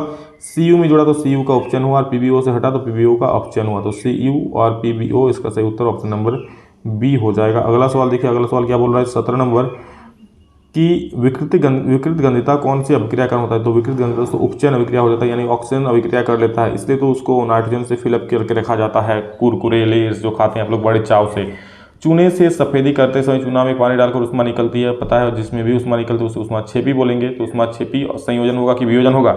Cu में जुड़ा तो Cu का उपचयन हुआ, और PbO से हटा तो PbO का अपचयन हुआ। तो Cu और PbO इसका सही उत्तर ऑप्शन नंबर बी हो जाएगा। अगला सवाल देखिए, अगला सवाल क्या बोल रहा है 17 नंबर कि विकृत गंधिता कौन सी अभिक्रिया कारण होता है। तो विकृत गंधिता दोस्तों उपचयन अभिक्रिया हो जाता है, यानी ऑक्सीजन अभिक्रिया कर लेता है, इसलिए तो उसको नाइट्रोजन से फिलअप करके रखा जाता है। कुरकुरे लेस जो खाते हैं आप लोग बड़े चाव से। चूने से सफेदी करते समय चूना में पानी डालकर उष्मा निकलती है, पता है, जिसमें भी उष्मा निकलती है उसे उष्माक्षेपी बोलेंगे। तो उष्माक्षेपी संयोजन होगा कि वियोजन होगा,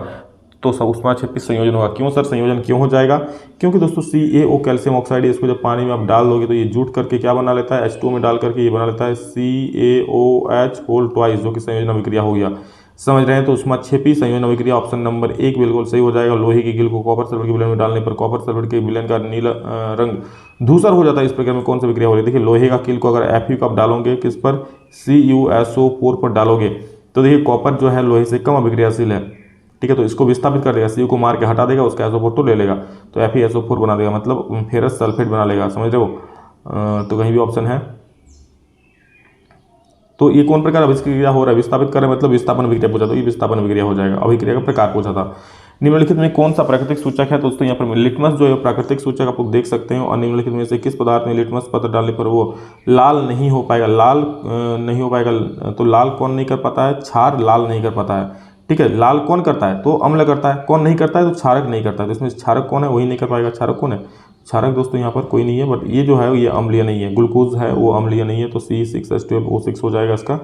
तो उष्माक्षेपी संयोजन होगा। क्यों सर संयोजन क्यों हो जाएगा, क्योंकि दोस्तों CaO कैल्शियम ऑक्साइड, इसको जब पानी में आप डाल दोगे तो ये जुट करके क्या बना लेता है, H2O में डाल करके ये बना लेता है CaOH होल ट्वाइस, जो कि संयोजन अभिक्रिया हो गया, समझ रहे हैं। तो उष्माक्षेपी संयोजन अभिक्रिया ऑप्शन नंबर 1 बिल्कुल सही हो जाएगा। लोहे की गिल को कॉपर सल्फेट के विलयन में डालने पर कॉपर सल्फेट के विलयन का नीला रंग धूसर हो जाता है। इस प्रकार में कौन सी अभिक्रिया हो रही है। देखिए लोहे का किल को अगर Fe को आप डालोगे किस पर, CuSO4 पर डालोगे, तो देखिए कॉपर जो है लोहे से कम अभिक्रियाशील है, ठीक है। तो इसको विस्थापित कर देगा, Cu को मार के हटा देगा, उसका SO4 तो ले लेगा, तो FeSO4 बना देगा, मतलब फेरस सल्फेट बना लेगा, समझ रहे हो। तो कहीं भी ऑप्शन है। तो ये कौन प्रकार अभिक्रिया हो रहा है, विस्थापित कर रहा है, मतलब विस्थापन अभिक्रिया पूछा, तो ये विस्थापन अभिक्रिया हो जाएगा। अभिक्रिया का प्रकार पूछा था। निम्नलिखित में कौन सा प्राकृतिक सूचक है। दोस्तों यहाँ पर लिटमस जो है प्राकृतिक सूचक आप लोग देख सकते हैं। और निम्नलिखित में से किस पदार्थ में लिटमस पत्र डालने पर वो लाल नहीं हो पाएगा। लाल नहीं हो पाएगा, तो लाल कौन नहीं कर पाता है, क्षार लाल नहीं कर पाता है, ठीक है। लाल कौन करता है, तो अम्ल करता है। कौन नहीं करता है, तो क्षारक नहीं करता है। तो इसमें क्षारक कौन है, वही नहीं कर पाएगा। क्षारक कौन है, क्षारक दोस्तों यहाँ पर कोई नहीं है, बट ये जो है ये अम्लीय नहीं है, ग्लूकोज है वो अम्लीय नहीं है। तो C6H12O6 हो जाएगा इसका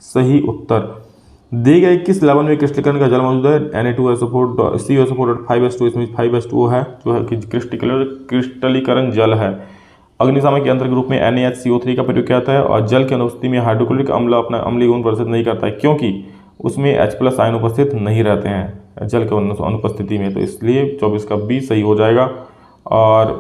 सही उत्तर। दिए गए किस लवण में क्रिस्टलीकरण का जल मौजूद है। Na2SO4 CuSO4.5H2, इसमें 5H2O है जो है कि क्रिस्टलीकरण जल है। अग्निशामक यंत्र के रूप में NaHCO3 का प्रयोग किया जाता है। और जल की अनुपस्थिति में हाइड्रोक्लोरिक अम्ल अपना अम्लीय गुण प्रदर्शित नहीं करता है, क्योंकि उसमें H+ आयन उपस्थित नहीं रहते हैं जल के अनुपस्थिति में, तो इसलिए 24 का B सही हो जाएगा। और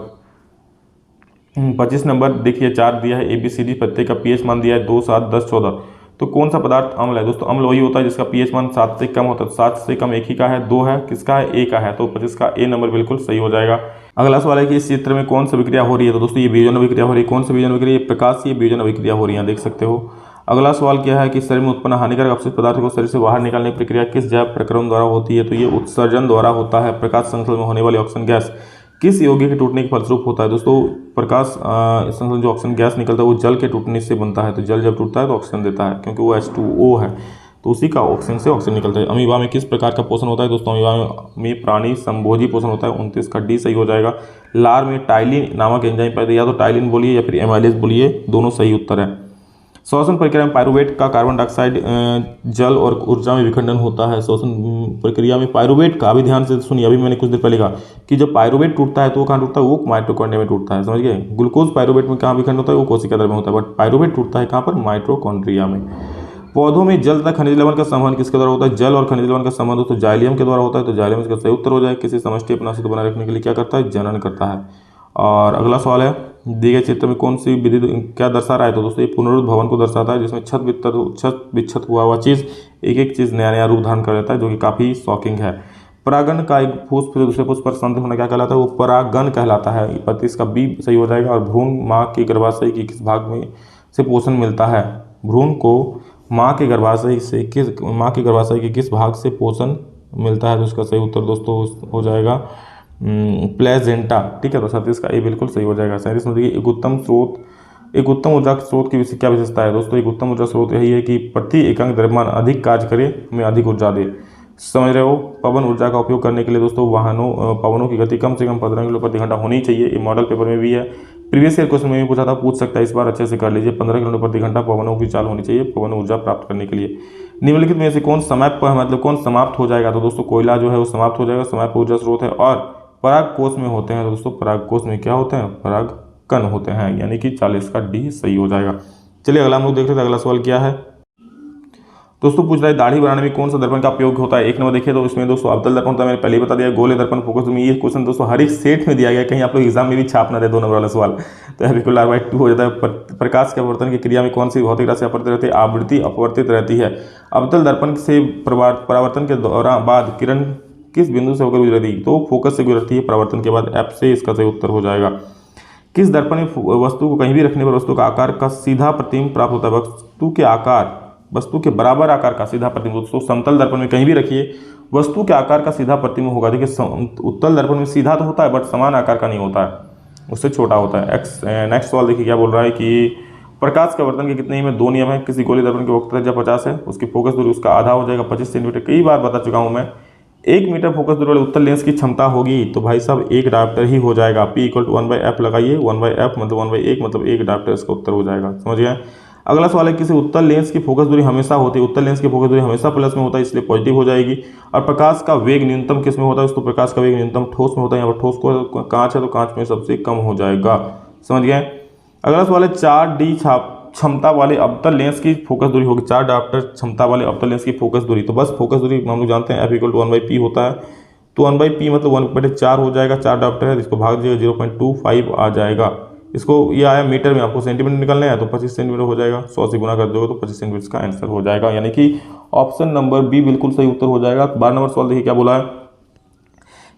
25 नंबर देखिए 4 दिया है, ABCD पत्ते का pH मान दिया है 2, 7, 10, 14। तो कौन सा पदार्थ अम्ल है। दोस्तों अम्ल वही होता है जिसका pH मान 7 से कम होता है। 7 से कम एक ही का है, 2 है, किसका है, A का है। तो 25 का A नंबर बिल्कुल सही हो जाएगा। अगला सवाल है कि इस चित्र में कौन सी अभिक्रिया हो रही है। तो दोस्तों ये वियोजन अभिक्रिया हो रही है। कौन सी वियोजन अभिक्रिया, प्रकाशीय वियोजन अभिक्रिया हो रही है, देख सकते हो। अगला सवाल क्या है कि शरीर में उत्पन्न हानिकारक अपशिष्ट पदार्थ को शरीर से बाहर निकालने की प्रक्रिया किस जैव प्रक्रम द्वारा होती है। तो ये उत्सर्जन द्वारा होता है। प्रकाश संश्लेषण में होने वाली ऑक्सीजन गैस किस यौगिक के टूटने के फलस्वरूप होता है। दोस्तों प्रकाश संश्लेषण जो ऑक्सीजन गैस निकलता है वो जल के टूटने से बनता है। तो जल जब टूटता है तो ऑक्सीजन देता है, क्योंकि वो H2O है, तो उसी का ऑक्सीजन से ऑक्सीजन निकलता है। अमीबा में किस प्रकार का पोषण होता है। दोस्तों अमीबा में प्राणी संभोजी पोषण होता है। 29 का D सही हो जाएगा। लार में टाइलिन नामक एंजाइम पैदा, या तो टाइलिन बोलिए या फिर एमाइलेज बोलिए, दोनों सही उत्तर है। श्वसन प्रक्रिया में पायरुवेट का कार्बन डाइऑक्साइड जल और ऊर्जा में विखंडन होता है। श्वसन प्रक्रिया में पायरुवेट का, अभी ध्यान से सुनिए, अभी मैंने कुछ देर पहले कहा कि जब पायरुवेट टूटता है तो वो कहाँ टूटता है, वो माइटोकॉन्ड्रिया में टूटता है, समझ गए। ग्लूकोज पायरुवेट में कहाँ विखंडन होता है, वो कोशिका द्रव्य में होता है, बट पायरुवेट टूटता है कहाँ पर, माइटोकॉन्ड्रिया में। पौधों में जल तथा खनिज लवण का संबंध किसके द्वारा होता है, जल और खनिज लवण का संबंध तो जाइलियम के द्वारा होता है, तो जाइलियम इसका सही उत्तर हो जाए। किसी समष्टि अपना अस्तित्व बनाए रखने के लिए क्या करता है, जनन करता है। और अगला सवाल है, दिए गए चित्र में कौन सी विधि क्या दर्शा रहा है, तो दोस्तों ये पुनरुद्भवन को दर्शाता है, जिसमें छत विच्छत हुआ चीज़ एक एक चीज़ नया नया रूप धारण कर लेता है, जो कि काफ़ी शॉकिंग है। परागण का एक पुष्प से दूसरे पुष्प पर संतत होना क्या कहलाता है, वो परागण कहलाता है। इसका बी सही हो जाएगा। और भ्रूण माँ के गर्भाशय की किस भाग में से पोषण मिलता है, भ्रूण को माँ के गर्भाशय के किस भाग से पोषण मिलता है, तो इसका सही उत्तर दोस्तों हो जाएगा प्लेजेंटा, ठीक है। तो 37 का ए बिल्कुल सही हो जाएगा। 37 में देखिए, एक उत्तम ऊर्जा स्रोत की क्या विशेषता है दोस्तों, एक उत्तम ऊर्जा स्रोत यही है कि प्रति एकांक द्रव्यमान अधिक कार्य करे, हमें अधिक ऊर्जा दे, समझ रहे हो। पवन ऊर्जा का उपयोग करने के लिए दोस्तों पवनों की गति कम से कम 15 किलो प्रति घंटा होनी चाहिए। ये मॉडल पेपर में भी है, प्रीवियस ईयर क्वेश्चन में भी पूछा था, पूछ सकता है, इस बार अच्छे से कर लीजिए। 15 किलोमीटर प्रति घंटा पवनों की चाल होनी चाहिए पवन ऊर्जा प्राप्त करने के लिए। निम्नलिखित में से कौन कौन समाप्त हो जाएगा, तो दोस्तों कोयला जो है वो समाप्त हो जाएगा, समाप्त ऊर्जा स्रोत है। और पराग कोष में होते हैं, तो दोस्तों पराग कोष में क्या होते हैं, पराग कण होते हैं, यानी कि 40 का डी सही हो जाएगा। चलिए अगला हम लोग देख रहे थे, अगला सवाल क्या है दोस्तों, पूछ रहा है दाढ़ी बनाने में कौन सा दर्पण का उपयोग होता है। एक नंबर देखिए, तो इसमें दोस्तों अवतल दर्पण होता है, मैंने पहले ही बता दिया। गोले दर्पण, फोकस में, ये क्वेश्चन दोस्तों हर एक सेट में दिया गया, कहीं आप लोग एग्जाम में भी छाप ना दे 2 नंबर वाला सवाल, तो बिल्कुल R/2 हो जाता है। प्रकाश के अपवर्तन की क्रिया में कौन सी भौतिक राशि अपवर्तित रहती है, आवृत्ति अपवर्तित रहती है। अवतल दर्पण से परावर्तन के दौरान बाद किरण किस बिंदु से होकर गुजरती, तो फोकस से गुजरती है, परावर्तन के बाद F से इसका सही उत्तर हो जाएगा। किस दर्पण में वस्तु को कहीं भी रखने पर वस्तु का आकार का सीधा प्रतिबिंब प्राप्त होता है, वस्तु के बराबर आकार का सीधा प्रतिबिंब। दोस्तों समतल दर्पण में कहीं भी रखिए, वस्तु के आकार का सीधा प्रतिबिंब होगा। देखिए उत्तल दर्पण में सीधा तो होता है, बट समान आकार का नहीं होता है, उससे छोटा होता है। नेक्स्ट सवाल देखिए क्या बोल रहा है कि प्रकाश के वर्तन के कितने ही में 2 नियम है। किसी गोले दर्पण की वक्रता जब 50 है, उसकी फोकस दूरी उसका आधा हो जाएगा 25 सेंटीमीटर। कई बार बता चुका हूं मैं, 1 मीटर फोकस दूरी वाले उत्तल लेंस की क्षमता होगी, तो भाई साहब 1 डायोप्टर ही हो जाएगा। P = 1/f लगाइए, 1/f मतलब 1/1 मतलब 1 डायोप्टर इसका उत्तर हो जाएगा, समझ गए। अगला सवाल है, किसी उत्तल लेंस की फोकस दूरी हमेशा होती है, उत्तल लेंस की फोकस दूरी हमेशा प्लस में होता है, इसलिए पॉजिटिव हो जाएगी। और प्रकाश का वेग न्यूनतम किस में होता है, तो प्रकाश का वेग न्यूनतम ठोस में होता है। यहाँ पर ठोस को कांच है, तो कांच में सबसे कम हो जाएगा, समझ गए। अगला सवाल है, 4D क्षमता वाले अवतल लेंस की फोकस दूरी होगी, 4 डायोप्टर क्षमता वाले अवतल लेंस की फोकस दूरी, तो बस फोकस दूरी हम लोग जानते हैं F = 1/p होता है, तो 1/p मतलब 1/4 हो जाएगा। 4 डायोप्टर है, इसको भाग दीजिएगा 0.25 आ जाएगा। इसको ये आया मीटर में, आपको सेंटीमीटर निकलना है, तो 25 सेंटीमीटर हो जाएगा, 100 से गुना कर दोगे तो 25 सेंटीमीटर का आंसर हो जाएगा, यानी कि ऑप्शन नंबर बी बिल्कुल सही उत्तर हो जाएगा। 12 नंबर सवाल देखिए क्या बोला है,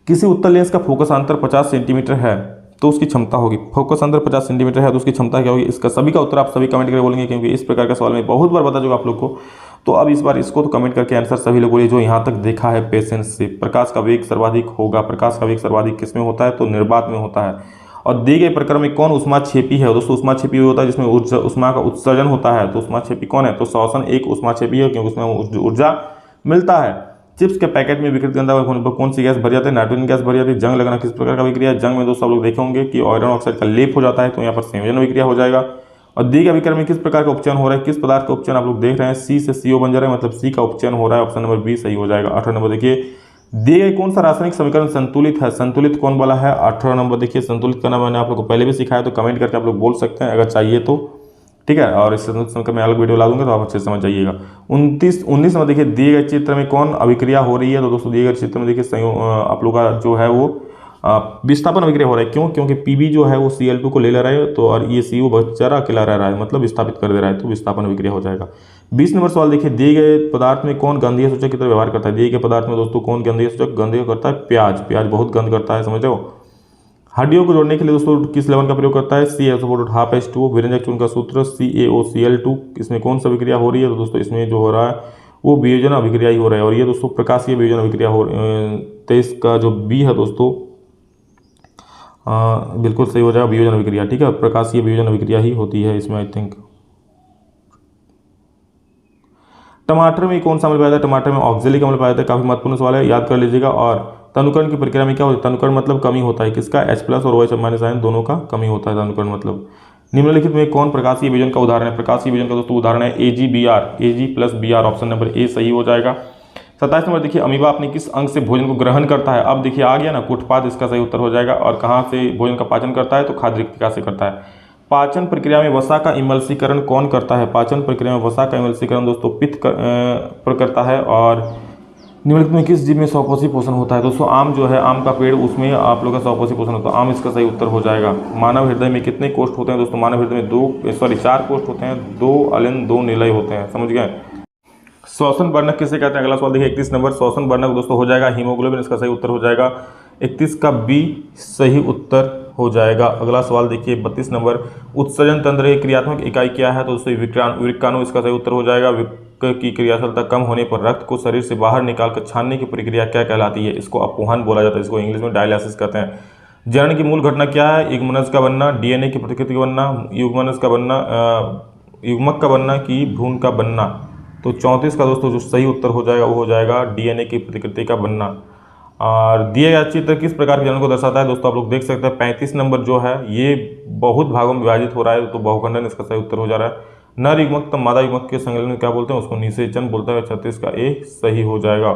किसी उत्तल लेंस का फोकस अंतर 50 सेंटीमीटर है, तो उसकी क्षमता होगी, फोकस अंतर 50 सेंटीमीटर है तो उसकी क्षमता क्या होगी। इसका सभी का उत्तर आप सभी कमेंट करके बोलेंगे, क्योंकि इस प्रकार का सवाल मैं बहुत बार बता चुका आप लोग को। तो अब इस बार इसको तो कमेंट करके आंसर सभी लोग बोलिए जो यहाँ तक देखा है पेशेंस से। प्रकाश का वेग सर्वाधिक होगा, प्रकाश का वेग सर्वाधिक किस में होता है, तो निर्वात में होता है। और दिए गए प्रकरण में कौन उष्माक्षेपी है, दोस्तों उष्माक्षेपी होता है जिसमें उष्मा का उत्सर्जन होता है, तो उष्माक्षेपी कौन है, तो श्वसन एक उष्माक्षेपी है, क्योंकि उसमें ऊर्जा मिलता है। चिप्स के पैकेट में विकृत गंधा होने पर कौन सी गैस भर जाती है, नाइट्रोजन गैस भर जाती है। जंग लगना किस प्रकार का विक्रिया है, जंग में दोस्तों आप लोग देखे होंगे कि आयरन ऑक्साइड का लेप हो जाता है, तो यहाँ पर संयोजन विक्रिया हो जाएगा। और दिए गए विक्रम में किस प्रकार का उपचयन हो रहा है, किस पदार्थ का उपचयन आप लोग देख रहे हैं, सी से CO बन जा रहा है, मतलब सी का उपचयन हो रहा है, ऑप्शन नंबर बी सही हो जाएगा। 18 नंबर देखिए, दिए गए कौन सा रासायनिक समीकरण संतुलित है, संतुलित कौन वाला है। 18 नंबर देखिए, संतुलित करना मैंने आप लोग को पहले भी सिखाया, तो कमेंट करके आप लोग बोल सकते हैं अगर चाहिए तो, ठीक है। और इस समय मैं अलग वीडियो ला दूंगा तो आप अच्छे से समझ जाइएगा। 19 में देखिए, दिए गए चित्र में कौन अभिक्रिया हो रही है, तो दोस्तों दिए गए चित्र में देखिए आप लोग का जो है वो विस्थापन अभिक्रिया हो रहा है। क्यों, क्योंकि Pb जो है वो Cl2 को ले रहा है, तो और ये CO बेचारा अकेला रह रहा है, मतलब विस्थापित कर दे रहा है, तो विस्थापन अभिक्रिया हो जाएगा। 20 नंबर सवाल देखिए, दिए गए पदार्थ में कौन गंधीय सूचक की तरह व्यवहार करता है। दिए गए पदार्थ में दोस्तों कौन गंधीय सूचक, गंधीय करता है प्याज, प्याज बहुत गंध करता है, समझ रहे हो। हड्डियों को जोड़ने के लिए दोस्तों किस लवण का प्रयोग करता है, CaSO4 विरंजक चूर्ण का सूत्र CaOCl2। इसमें कौन सा अभिक्रिया हो रही है, तो दोस्तों इसमें जो हो रहा है वो वियोजन अभिक्रिया ही हो रहा है, और ये दोस्तों प्रकाशीय वियोजन अभिक्रिया हो रही है। 23 का जो बी है दोस्तों बिल्कुल सही हो जाएगा, वियोजन अभिक्रिया, ठीक है, प्रकाशीय वियोजन अभिक्रिया ही होती है इसमें आई थिंक। टमाटर में कौन सा अम्ल पाया जाता है, टमाटर में ऑक्जेलिक अम्ल पाया जाता है, काफी महत्वपूर्ण सवाल है, याद कर लीजिएगा। और तनुकरण की प्रक्रिया में क्या होता है, तनुकरण मतलब कमी होता है किसका, H+ और OH- आयन दोनों का कमी होता है तनुकरण मतलब। निम्नलिखित में कौन प्रकाशीय विभजन का उदाहरण है? प्रकाशीय विभजन का दोस्तों उदाहरण है AgBr, Ag+Br, option number A सही हो जाएगा। 27 नंबर देखिए, अमीबा अपने किस अंग से भोजन को ग्रहण करता है? अब देखिए आ गया ना, कुटपाद इसका सही उत्तर हो जाएगा। और कहाँ से भोजन का पाचन करता है? तो खाद्य रिक्तिका से करता है। पाचन प्रक्रिया में वसा का इमल्सीकरण कौन करता है? पाचन प्रक्रिया में वसा का इमल्सीकरण दोस्तों पित्त पर करता है। और निम्नलिखित में किस जीव में स्वकोषी पोषण होता है? दोस्तों आम जो है, आम का पेड़, उसमें आप लोग का स्वकोषी पोषण होता है। आम इसका सही उत्तर हो जाएगा। मानव हृदय में कितने कोष्ठ होते हैं? दोस्तों मानव हृदय में 4 कोष्ठ होते हैं, 2 अलिंद 2 निलय होते हैं, समझ गए। श्वसन वर्णक किसे कहते हैं? अगला सवाल देखिए 31 नंबर, श्वसन वर्णक दोस्तों हो जाएगा हीमोग्लोबिन, इसका सही उत्तर हो जाएगा। 31 का बी सही उत्तर हो जाएगा। अगला सवाल देखिए 32 नंबर, उत्सर्जन तंत्र की क्रियात्मक इकाई क्या है? तो दोस्तों विक्राणु, इसका सही उत्तर हो जाएगा। वृक्क की क्रियाशीलता कम होने पर रक्त को शरीर से बाहर निकालकर छानने की प्रक्रिया क्या कहलाती है? इसको अपवहन बोला जाता है, इसको इंग्लिश में डायलिसिस कहते हैं। जनन की मूल घटना क्या है? युग्मनज का बनना, DNA की प्रतिकृति का बनना, युग्मनज का बनना, युग्मक का बनना कि भ्रूण का बनना? तो 34 का दोस्तों जो सही उत्तर हो जाएगा वो हो जाएगा DNA की प्रतिकृति का बनना। और दिए गया चित्र किस प्रकार के जनन को दर्शाता है? दोस्तों आप लोग देख सकते हैं 35 नंबर जो है ये बहुत भागों में विभाजित हो रहा है, तो बहुखंडन इसका सही उत्तर हो जा रहा है। नर युग्मक तब मादा युग्मक के संलग्न में क्या बोलते हैं? उसको निषेचन बोलता है। 36 का ए सही हो जाएगा।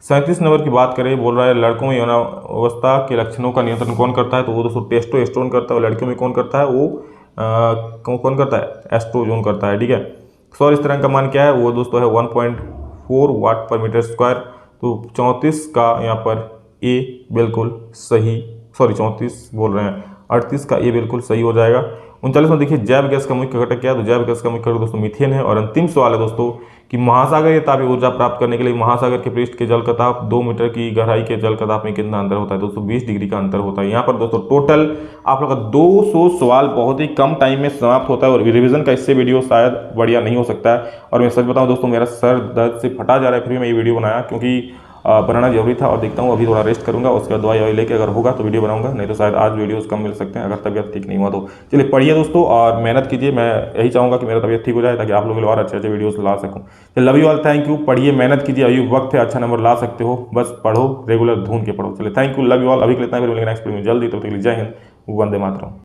37 नंबर की बात करें, बोल रहा है लड़कों में यौनावस्था के लक्षणों का नियंत्रण कौन करता है? तो वो दोस्तों टेस्टोस्टेरोन करता है। और लड़कियों में कौन करता है? वो कौन करता है? एस्ट्रोजन करता है, ठीक है। सौर स्थिरांक का मान क्या है? वो दोस्तों है 1.4 वाट पर मीटर स्क्वायर। तो 34 का यहाँ पर ए बिल्कुल सही, 34 बोल रहे हैं, 38 का ए बिल्कुल सही हो जाएगा। 39 में देखिए जैव गैस का मुख्य घटक क्या है? तो जैव गैस का मुख्य घटक दोस्तों मीथेन है। और अंतिम सवाल है दोस्तों कि महासागरीय तापीय ऊर्जा प्राप्त करने के लिए महासागर के पृष्ठ के जल का ताप 2 मीटर की गहराई के जल का ताप में कितना अंतर होता है? दोस्तों 20 डिग्री का अंतर होता है। यहाँ पर दोस्तों टोटल आप लोग का 200 सवाल बहुत ही कम टाइम में समाप्त होता है। और रिवीजन का इससे वीडियो शायद बढ़िया नहीं हो सकता है। और मैं सच बताऊं दोस्तों, मेरा सर दर्द से फटा जा रहा है, फिर मैं ये वीडियो बनाया क्योंकि बनाना जरूरी था। और देखता हूँ अभी थोड़ा रेस्ट करूंगा, उसके बाद दवाई लेके अगर होगा तो वीडियो बनाऊंगा, नहीं तो शायद आज वीडियोस कम मिल सकते हैं अगर तबीयत ठीक नहीं हुआ तो। चलिए पढ़िए दोस्तों और मेहनत कीजिए। मैं यही चाहूँगा कि मेरा तबीयत ठीक हो जाए ताकि आप लोगों के लिए और अच्छे वीडियोस ला सकूँ। तो love you all, thank you. पढ़िए, मेहनत कीजिए, अभी वक्त है, अच्छा नंबर ला सकते हो, बस पढ़ो, रेगुलर ढूंढ के पढ़ो। चलिए thank you, love you all. अभी के लिए इतना, फिर मिलेंगे नेक्स्ट वीडियो में जल्दी। तब तक के लिए जय हिंद, वंदे मातरम।